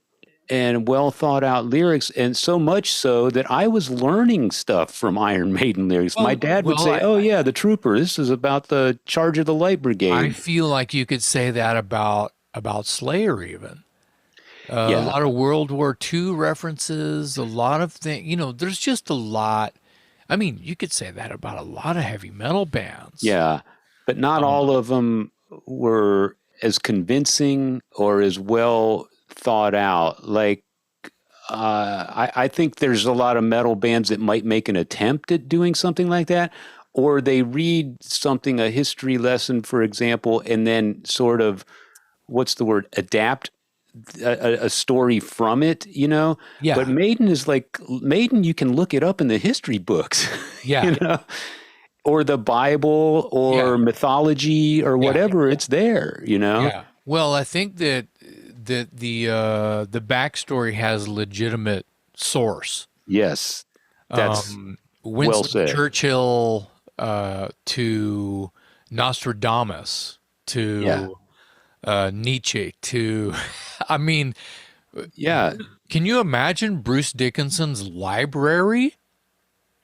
and well thought out lyrics, and so much so that I was learning stuff from Iron Maiden lyrics. My dad would Well, say, "Oh yeah, the Trooper. This is about the Charge of the Light I Brigade." feel like you could say that about Slayer even. A Yeah, lot of World War II references, a lot of things. There's just a lot. I mean, you could say that about a lot of heavy metal bands. yeah, but not all of them were as convincing or as well thought out. Like, I think there's a lot of metal bands that might make an attempt at doing something like that, or they read something, a history lesson, for example, and then sort of, what's the word, adapt a story from it. But Yeah, Maiden, you can look it up in the history books, yeah, you know, or the Bible yeah, or mythology or yeah, whatever. It's there. yeah. Well, I think that the backstory has legitimate source. Yes, that's well Winston said. Churchill to Nostradamus Yeah. to Nietzsche to, I mean, Yeah. can you imagine Bruce Dickinson's library?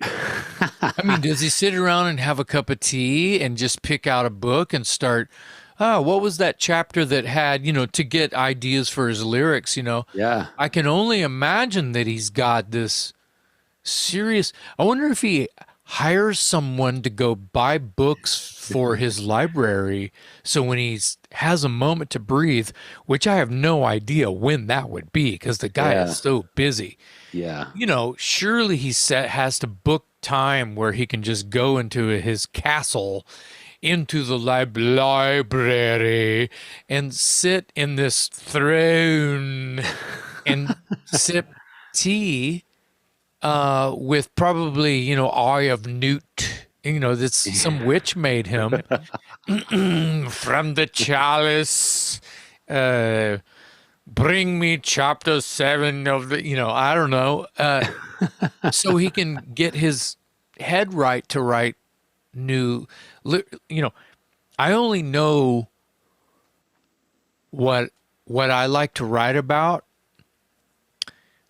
I mean, does he sit around and have a cup of tea and just pick out a book and start, what was that chapter that had, to get ideas for his lyrics? Yeah. I can only imagine that he's got this serious. I wonder if he hires someone to go buy books for his library so when he has a moment to breathe, which I have no idea when that would be because the guy Yeah. is so busy. Yeah. Surely has to book time where he can just go into his castle, into the library, and sit in this throne and sip tea with probably, Eye of Newt. That's some witch made him from the chalice. Bring me chapter 7 of the, I don't know. So he can get his head right to write new, you know, I only know what I like to write about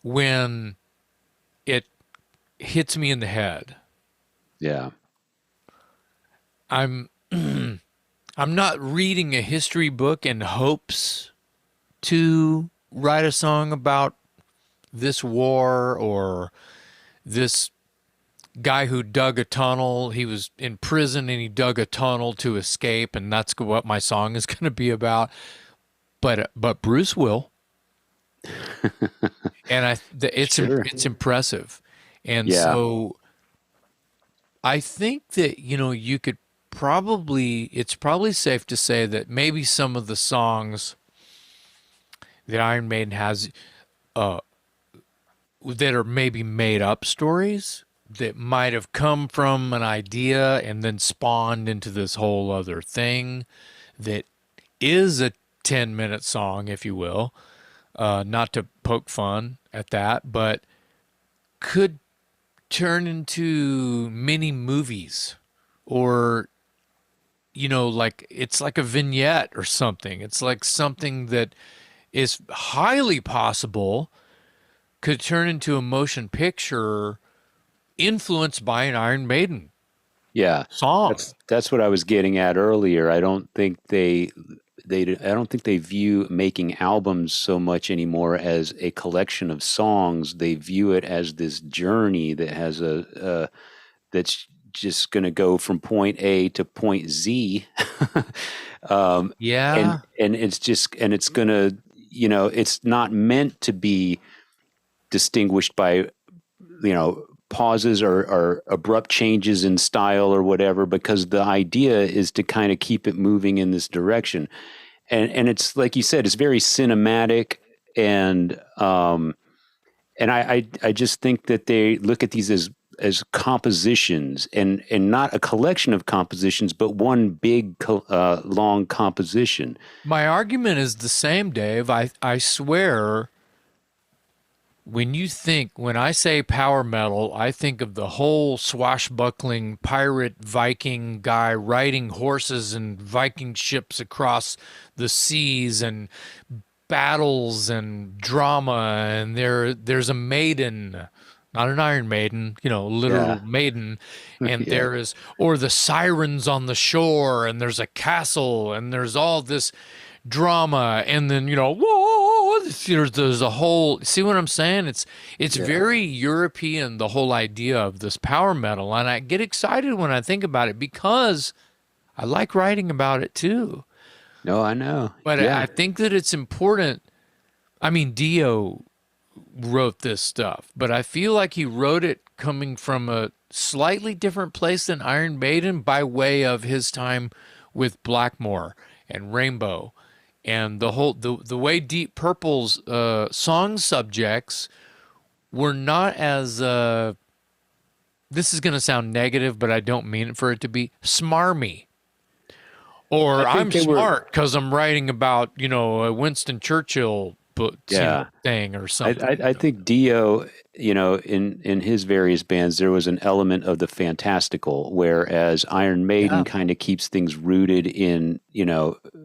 when it hits me in the head. Yeah. I'm I'm not reading a history book in hopes to write a song about this war or this guy who dug a tunnel. He was in prison and he dug a tunnel to escape, and that's what my song is going to be about. But Bruce will, and Sure. it's impressive, and Yeah. so I think that you could probably it's probably safe to say that maybe some of the songs that Iron Maiden has that are maybe made up stories that might have come from an idea and then spawned into this whole other thing that is a 10-minute song, if you will. Not to poke fun at that, but could turn into mini movies or, like it's like a vignette or something. It's like something that is highly possible could turn into a motion picture influenced by an Iron Maiden Yeah. song. That's what I was getting at earlier. I don't think I don't think they view making albums so much anymore as a collection of songs. They view it as this journey that has that's just going to go from point A to point Z. um, Yeah. and it's going to, it's not meant to be distinguished by, pauses or abrupt changes in style or whatever, because the idea is to kind of keep it moving in this direction. And it's like you said, it's very cinematic, and I just think that they look at these as compositions, and not a collection of compositions, but one big long composition. My argument is the same, Dave. I swear, when I say power metal, I think of the whole swashbuckling pirate Viking guy riding horses and Viking ships across the seas and battles and drama, and there's a maiden, not an Iron Maiden, literal Yeah, maiden, and yeah, there is, or the sirens on the shore, and there's a castle, and there's all this drama, and then whoa, there's a whole. See what I'm saying? It's yeah. very European, the whole idea of this power metal, and I get excited when I think about it because I like writing about it too. No, I know. But I Yeah, think that it's important. I mean, Dio wrote this stuff, but I feel like he wrote it coming from a slightly different place than Iron Maiden by way of his time with Blackmore and Rainbow and the way Deep Purple's song subjects were not as this is going to sound negative, but I don't mean it for it to be smarmy. I Or think I'm they were. smart because I'm writing about, a Winston Churchill book, Yeah, thing or I, something. I, I think Dio, in his various bands, there was an element of the fantastical, whereas Iron Maiden Yeah. kind of keeps things rooted in,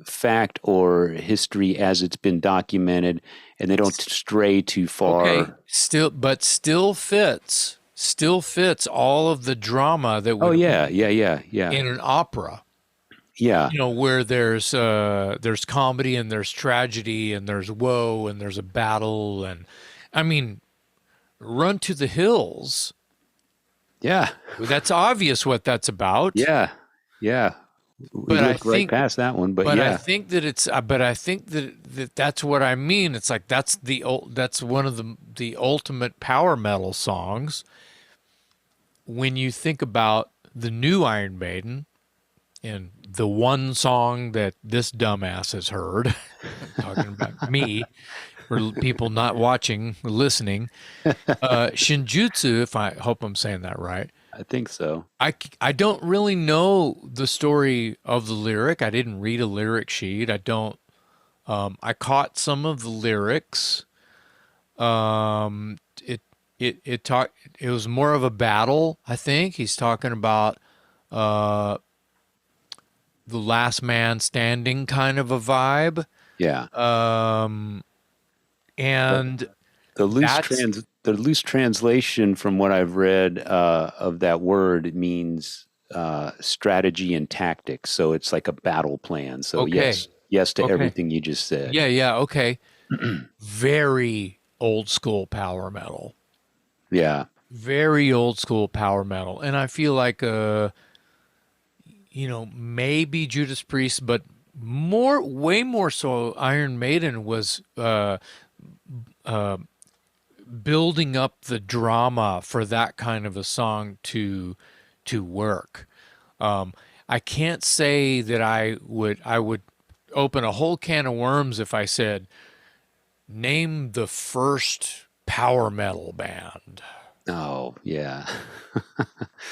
fact or history as it's been documented, and they don't stray too Okay. far. Still fits all of the drama that Oh would yeah, be yeah, yeah, yeah, in an opera. yeah, Where there's comedy and there's tragedy and there's woe and there's a battle, and I mean, Run to the Hills. yeah, That's obvious what that's about. yeah, yeah. We But I looked right think past that one, but but I yeah, think that it's but I think that's what I mean. It's like that's one of the ultimate power metal songs. When you think about the new Iron Maiden and the one song that this dumbass has heard, I'm talking about me, for people not watching, listening, Shinjutsu, if I hope I'm saying that right. I think so. I don't really know the story of the lyric. I didn't read a lyric sheet. I don't. I caught some of the lyrics. Um, it it talked. It was more of a battle. I think he's talking about uh, the last man standing kind of a vibe. Yeah, Um, but and That's the loose translation from what I've read of that word means strategy and tactics. So it's like a battle plan. So okay. yes to Okay. everything you just said. Yeah, yeah, okay. Very old school power metal. Yeah, Very old school power metal. And I feel like maybe Judas Priest, but way more so Iron Maiden was building up the drama for that kind of a song to work. I can't say that I would open a whole can of worms if I said name the first power metal band. oh yeah.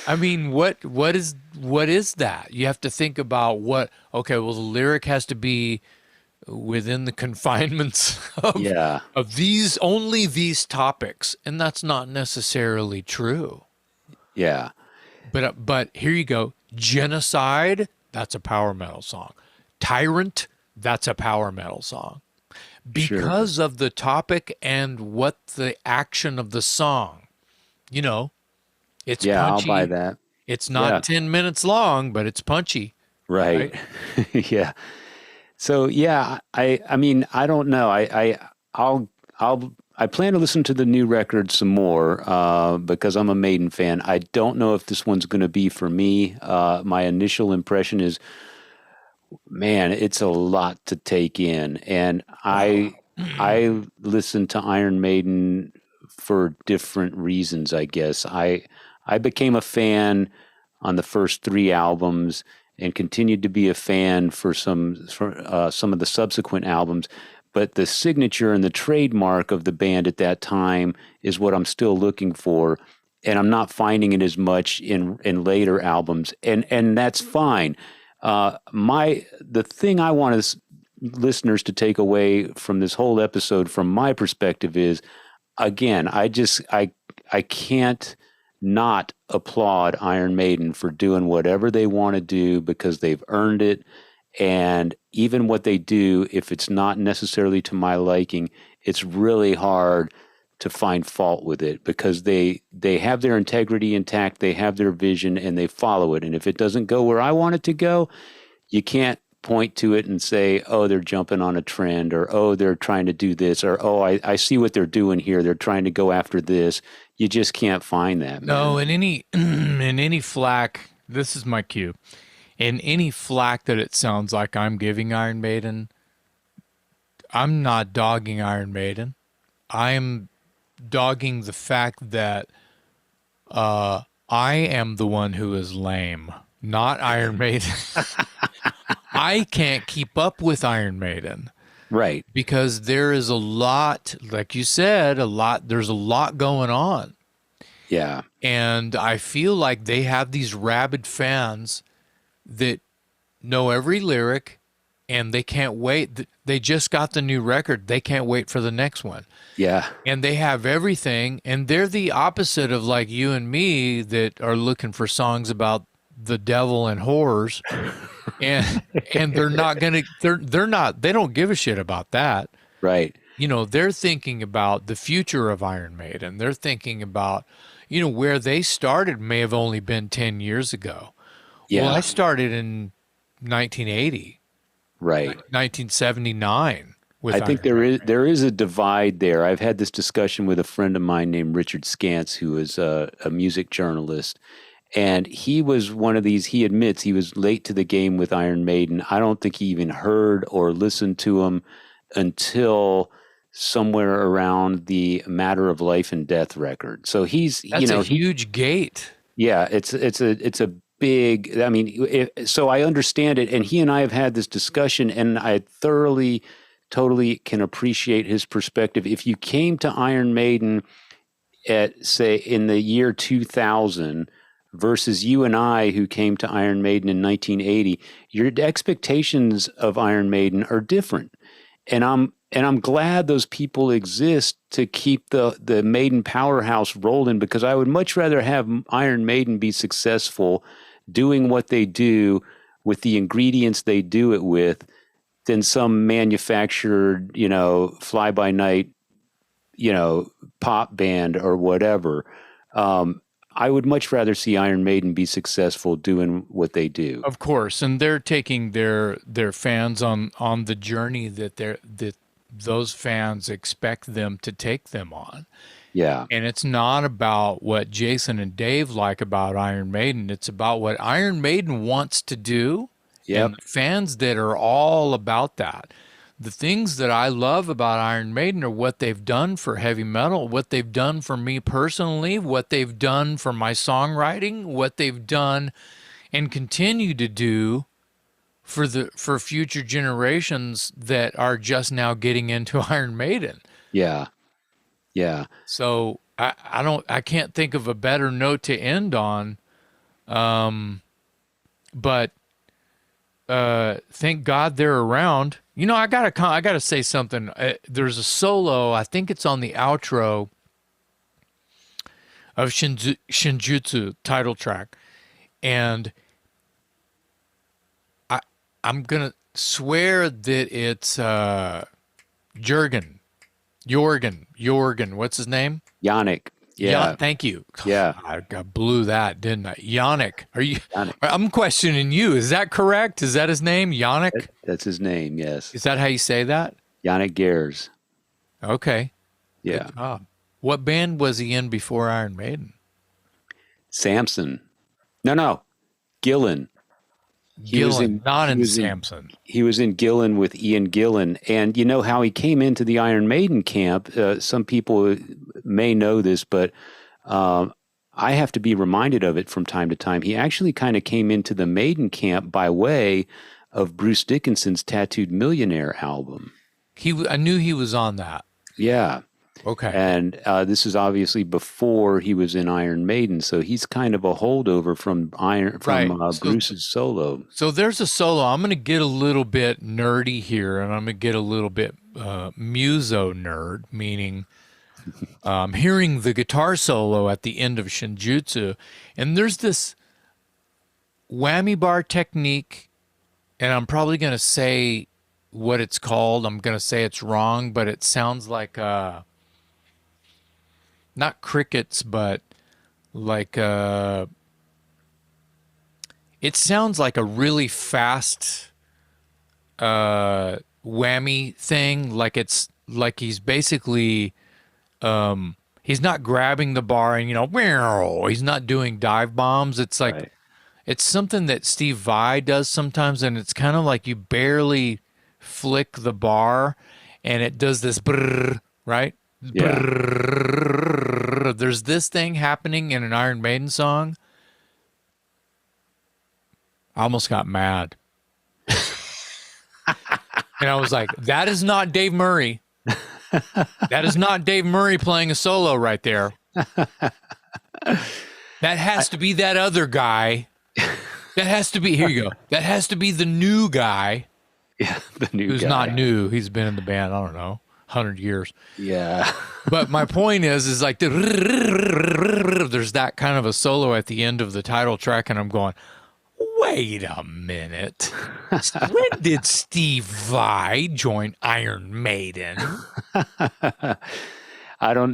I mean, what is that? You have to think about what. Okay, well, the lyric has to be within the confinements of Yeah, these topics, and that's not necessarily true. yeah, But here you go. Genocide, that's a power metal song. Tyrant, that's a power metal song. sure. Because of the topic and what the action of the song. You know, it's Yeah, I'll buy punchy. that. It's Yeah, not 10 minutes long, but it's punchy, right. right? Yeah. So yeah, I mean, I don't know. I plan to listen to the new record some more because I'm a Maiden fan. I don't know if this one's going to be for me. My initial impression is, man, it's a lot to take in, and I listen to Iron Maiden for different reasons, I guess. I became a fan on the first three albums and continued to be a fan for some of the subsequent albums. But the signature and the trademark of the band at that time is what I'm still looking for, and I'm not finding it as much in later albums, and that's fine. The thing I want listeners to take away from this whole episode, from my perspective, is again, I can't not applaud Iron Maiden for doing whatever they want to do because they've earned it. And even what they do, if it's not necessarily to my liking, it's really hard to find fault with it because they have their integrity intact, they have their vision, and they follow it. And if it doesn't go where I want it to go, you can't point to it and say, oh, they're jumping on a trend, or oh, they're trying to do this, or oh, I see what they're doing here. They're trying to go after this. You just can't find that, No, man. in any in any flack, this is my cue. In any flack that it sounds like I'm giving Iron Maiden, I'm not dogging Iron Maiden. I'm dogging the fact that I am the one who is lame, not Iron Maiden. I can't keep up with Iron Maiden Right. because there is a lot, like you said, there's a lot going on. Yeah. And I feel like they have these rabid fans that know every lyric and they can't wait. They just got the new record. They can't wait for the next one. Yeah. And they have everything. And they're the opposite of like you and me that are looking for songs about the devil and horrors. And they're not going to, they're not, they don't give a shit about that. Right. They're thinking about the future of Iron Maiden. They're thinking about, where they started may have only been 10 years ago. Well, I Yeah. started in 1980, Right. 1979 I with think Iron Maiden. there is a divide there. I've had this discussion with a friend of mine named Richard Scantz, who is a music journalist, and he was one of these. He admits he was late to the game with Iron Maiden. I don't think he even heard or listened to him until somewhere around the Matter of Life and Death record. So he's, That's a huge gate. yeah, it's a big. I mean, so I understand it, and he and I have had this discussion, and I thoroughly, totally can appreciate his perspective. If you came to Iron Maiden at, say, in the year 2000 versus you and I who came to Iron Maiden in 1980, your expectations of Iron Maiden are different. And I'm glad those people exist to keep the Maiden powerhouse rolling, because I would much rather have Iron Maiden be successful doing what they do with the ingredients they do it with than some manufactured, fly by night, pop band or whatever. I would much rather see Iron Maiden be successful doing what they do. Of course, and they're taking their fans on the journey that those fans expect them to take them on. Yeah. And it's not about what Jason and Dave like about Iron Maiden. It's about what Iron Maiden wants to do, Yep. and fans that are all about that. The things that I love about Iron Maiden are what they've done for heavy metal, what they've done for me personally, what they've done for my songwriting, what they've done and continue to do for future generations that are just now getting into Iron Maiden. Yeah. Yeah. So I can't think of a better note to end on. But thank God they're around. I gotta say something. There's a solo. I think it's on the outro of Shinjutsu title track, and I'm gonna swear that it's Jorgen. What's his name? Yannick. Yeah. Thank you. Yeah. I blew that, didn't I? Yannick. Are you? Yannick. I'm questioning you. Is that correct? Is that his name? Yannick? That's his name. Yes. Is that how you say that? Yannick Gers. Okay. Yeah. Good job. What band was he in before Iron Maiden? Samson. No. Gillan. Samson. He was in Gillan with Ian Gillan. And you know how he came into the Iron Maiden camp? Some people may know this, but I have to be reminded of it from time to time. He actually kind of came into the Maiden camp by way of Bruce Dickinson's Tattooed Millionaire album. I knew he was on that. Yeah. Okay. And this is obviously before he was in Iron Maiden, so he's kind of a holdover from Bruce's solo. So there's a solo. I'm going to get a little bit nerdy here, and I'm going to get a little bit muso nerd, meaning hearing the guitar solo at the end of Shinjutsu, and there's this whammy bar technique, and I'm probably going to say what it's called. I'm going to say it's wrong, but it sounds like not crickets, but like it sounds like a really fast whammy thing. Like it's like he's basically he's not grabbing the bar and he's not doing dive bombs. It's like Right. It's something that Steve Vai does sometimes, and it's kind of like you barely flick the bar and it does this brrr, right? Yeah. Brrr. There's this thing happening in an Iron Maiden song. I almost got mad. And I was like, that is not Dave Murray. That is not Dave Murray playing a solo right there. That has to be that other guy. That has to be, here you go. That has to be the new guy. Yeah, the new Who's guy. not new. He's been in the band, I don't know, 100 years. Yeah. But my point is like there's that kind of a solo at the end of the title track, and I'm going, wait a minute. When did Steve Vai join Iron Maiden? I don't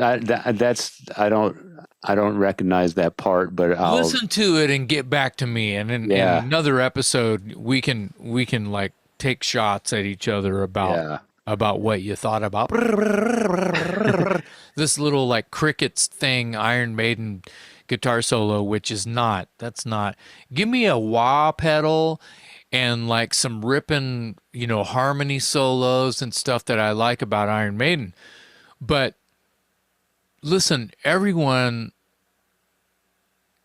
recognize that part, but I'll Listen to it and get back to me. And in another episode, we can like take shots at each other about what you thought about this little like crickets thing, Iron Maiden guitar solo, which is not. That's not. Give me a wah pedal and like some ripping, harmony solos and stuff that I like about Iron Maiden. But listen, everyone,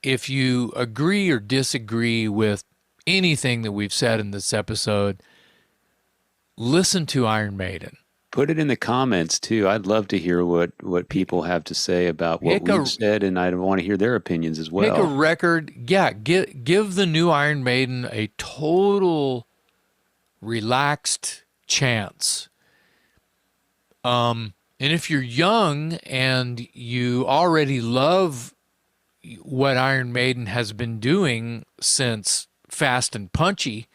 if you agree or disagree with anything that we've said in this episode, listen to Iron Maiden. put it in the comments too. I'd love to hear what people have to say about what we've said, and I want to hear their opinions as well. Pick a record. Yeah, give the new Iron Maiden a total relaxed chance. And if you're young and you already love what Iron Maiden has been doing since Fast and Punchy,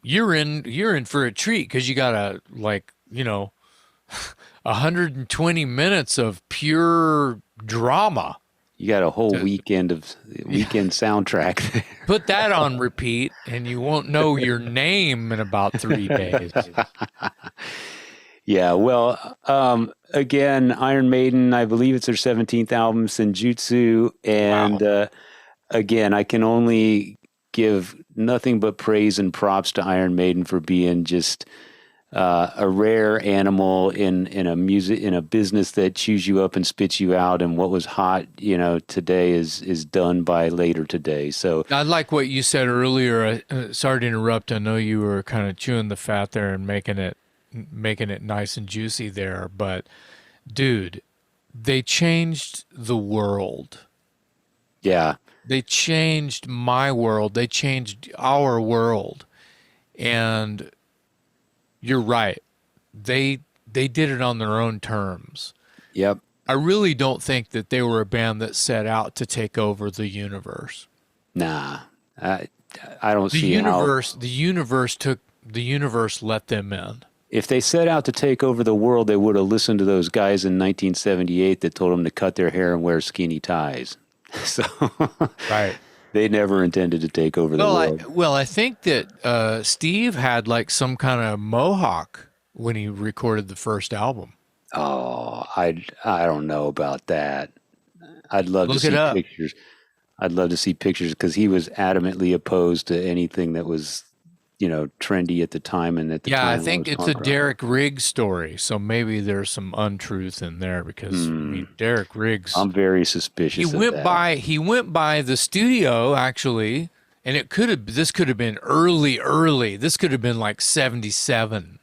you're in for a treat, because you got a 120 minutes of pure drama. You got a whole To- weekend soundtrack there. Put that on repeat, and you won't know your name in about 3 days. Yeah, well, again, Iron Maiden, I believe it's their 17th album, Senjutsu, Wow. and again, I can only give nothing but praise and props to Iron Maiden for being just a rare animal in a business that chews you up and spits you out, and what was hot, today is done by later today. So I like what you said earlier. Sorry to interrupt. I know you were kind of chewing the fat there and making it nice and juicy there, but dude, they changed the world. yeah, They changed my world. They changed our world. And you're right. They did it on their own terms. yep, I really don't think that they were a band that set out to take over the universe. nah, I don't see how. The universe let them in. If they set out to take over the world, they would have listened to those guys in 1978 that told them to cut their hair and wear skinny ties. So Right. they never intended to take over the world. I think that Steve had like some kind of mohawk when he recorded the first album. Oh, I don't know about that. I'd love to Look it see up. pictures. I'd love to see pictures because he was adamantly opposed to anything that was, trendy at the time and at the Yeah, I time think was it's a punk rock. Derek Riggs story, so maybe there's some untruth in there because I mean, Derek Riggs. I'm very suspicious of that. He went by the studio actually, and this could have been early. This could have been like 77.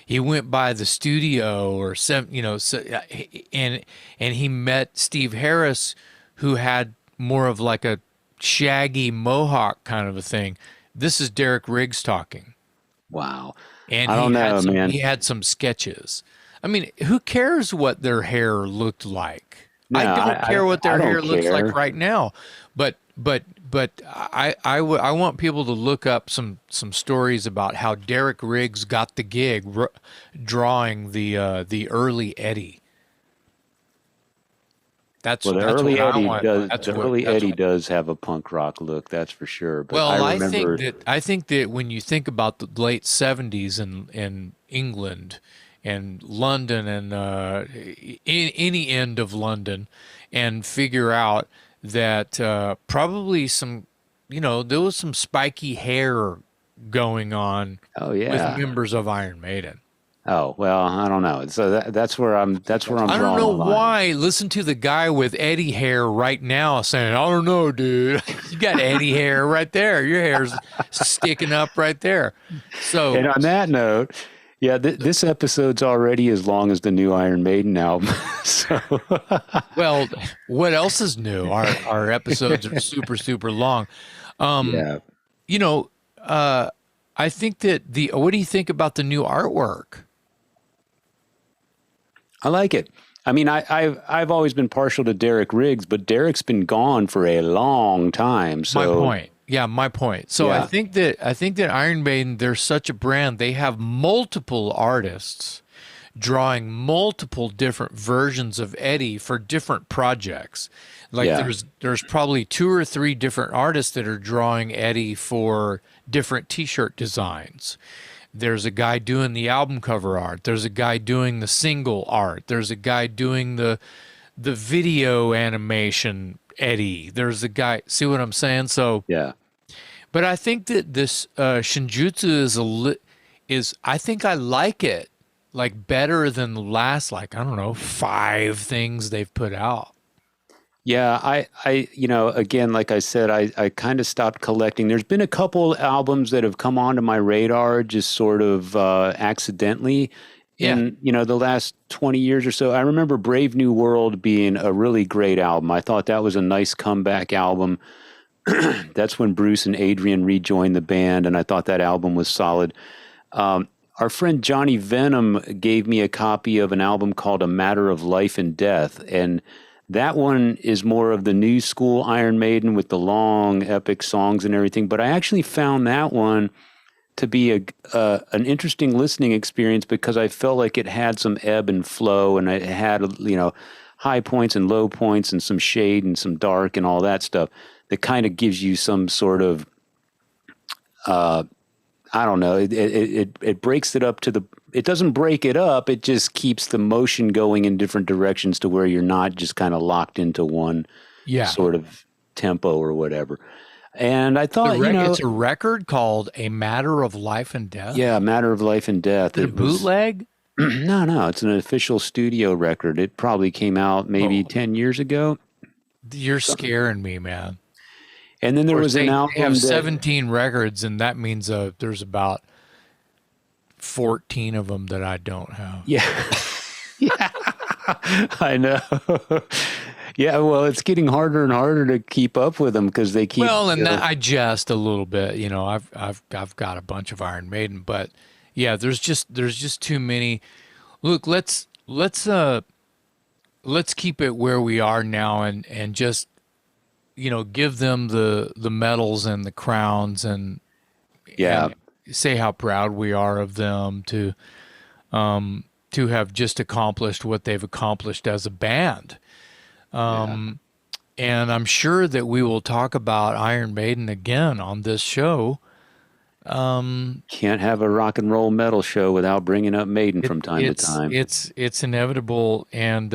He went by the studio or some, and he met Steve Harris, who had more of like a shaggy mohawk kind of a thing. This is Derek Riggs talking, Wow. and I don't know, man. he had some sketches. I mean, who cares what their hair looked like? No, I don't care what I their hair don't looks like care. right now, but I want people to look up some stories about how Derek Riggs got the gig drawing the early Eddie. Well, That's what I want. the early Eddie does have a punk rock look, that's for sure. But I Well, remember, I think that when you think about the late '70s in England and London and in any end of London, and figure out that probably some, there was some spiky hair going on oh with yeah. members of Iron Maiden. Oh, well, I don't know. So that's where I'm I don't drawing know the line. why. Listen to the guy with Eddie hair right now saying, I don't know, dude. You got Eddie hair right there. Your hair's sticking up right there. So, And on that note, yeah, this episode's already as long as the new Iron Maiden album. So well, what else is new? Our episodes are super, super long. yeah, You know, I think that what do you think about the new artwork? I like it. I mean, I've always been partial to Derek Riggs, but Derek's been gone for a long time. My So point. Yeah, my point. So yeah, I think that Iron Maiden, they're such a brand. They have multiple artists drawing multiple different versions of Eddie for different projects. Like yeah, there's probably 2 or 3 different artists that are drawing Eddie for different t-shirt designs. There's a guy doing the album cover art. There's a guy doing the single art. There's a guy doing the video animation Eddie. There's a guy, see what I'm saying? So, yeah. but I think that this Shinjutsu is I think I like it like better than the last, like, I don't know, 5 things they've put out. Yeah, again, like I said, I kind of stopped collecting. There's been a couple albums that have come onto my radar just sort of accidentally Yeah. in, the last 20 years or so. I remember Brave New World being a really great album. I thought that was a nice comeback album. That's when Bruce and Adrian rejoined the band, and I thought that album was solid. Our friend Johnny Venom gave me a copy of an album called A Matter of Life and Death, and that one is more of the new school Iron Maiden with the long epic songs and everything. But I actually found that one to be an interesting listening experience because I felt like it had some ebb and flow, and it had, you know, high points and low points and some shade and some dark and all that stuff that kind of gives you some sort of, I don't know, it breaks it up to the, it doesn't break it up, it just keeps the motion going in different directions to where you're not just kind of locked into one sort of tempo or whatever. And I thought, you know, it's a record called A Matter of Life and Death. yeah, A Matter of Life and Death. Is it a bootleg? No, it's an official studio record. It probably came out maybe 10 years ago. You're scaring me, man. And then there was an album. They have 17 records, and that means there's about 14 of them that I don't have. Yeah. Yeah. I know. Yeah, well, it's getting harder and harder to keep up with them because they keep. Well, and I jest a little bit. You know, I've got a bunch of Iron Maiden, but yeah, there's just too many. Look, let's keep it where we are now, and just, you know, give them the medals and the crowns, and say how proud we are of them to have just accomplished what they've accomplished as a band. And I'm sure that we will talk about Iron Maiden again on this show. Can't have a rock and roll metal show without bringing up Maiden from time to time. It's inevitable, and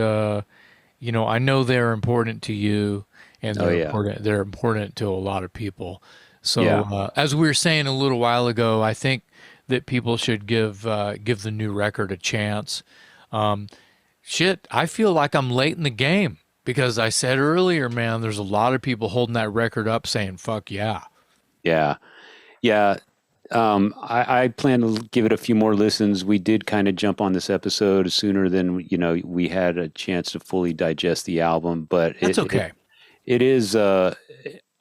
you know, I know they're important to you, and they're important to a lot of people. So as we were saying a little while ago, I think that people should give the new record a chance. I feel like I'm late in the game. Because I said earlier, man, there's a lot of people holding that record up saying, fuck yeah. Yeah. Yeah. I plan to give it a few more listens. We did kind of jump on this episode sooner than, you know, we had a chance to fully digest the album, but it's okay. It is,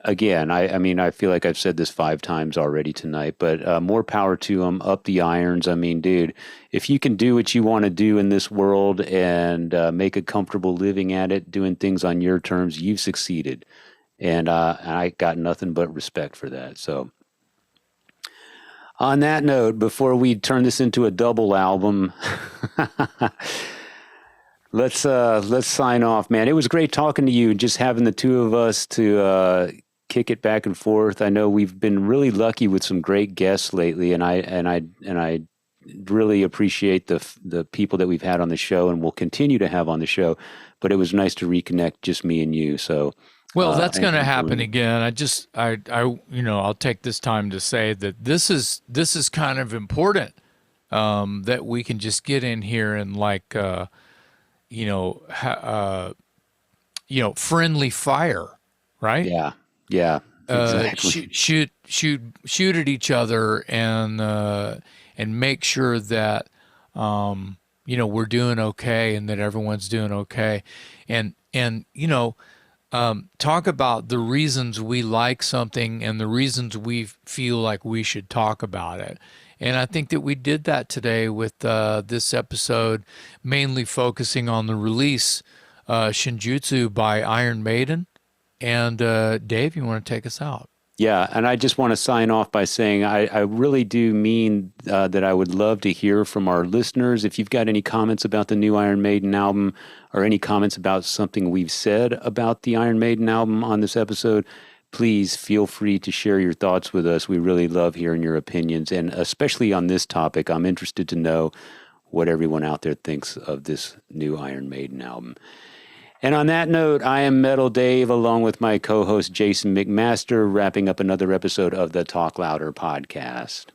again, I mean, I feel like I've said this 5 times already tonight, but more power to them, up the irons. I mean, dude, if you can do what you want to do in this world and make a comfortable living at it, doing things on your terms, you've succeeded. And I got nothing but respect for that. So on that note, before we turn this into a double album, let's sign off, man. It was great talking to you, just having the two of us to kick it back and forth. I know we've been really lucky with some great guests lately, and I really appreciate the people that we've had on the show and will continue to have on the show. But it was nice to reconnect, just me and you. So, well, that's going to happen again. I you know, I'll take this time to say that this is kind of important, that we can just get in here and like, you know, friendly fire, right? Yeah. Yeah, exactly. Shoot at each other and make sure that you know, we're doing okay and that everyone's doing okay, and you know, talk about the reasons we like something and the reasons we feel like we should talk about it. And I think that we did that today with this episode, mainly focusing on the release Senjutsu by Iron Maiden. And Dave, you want to take us out? Yeah, and I just want to sign off by saying I really do mean that I would love to hear from our listeners. If you've got any comments about the new Iron Maiden album or any comments about something we've said about the Iron Maiden album on this episode, please feel free to share your thoughts with us. We really love hearing your opinions, and especially on this topic, I'm interested to know what everyone out there thinks of this new Iron Maiden album. And on that note, I am Metal Dave, along with my co-host Jason McMaster, wrapping up another episode of the Talk Louder podcast.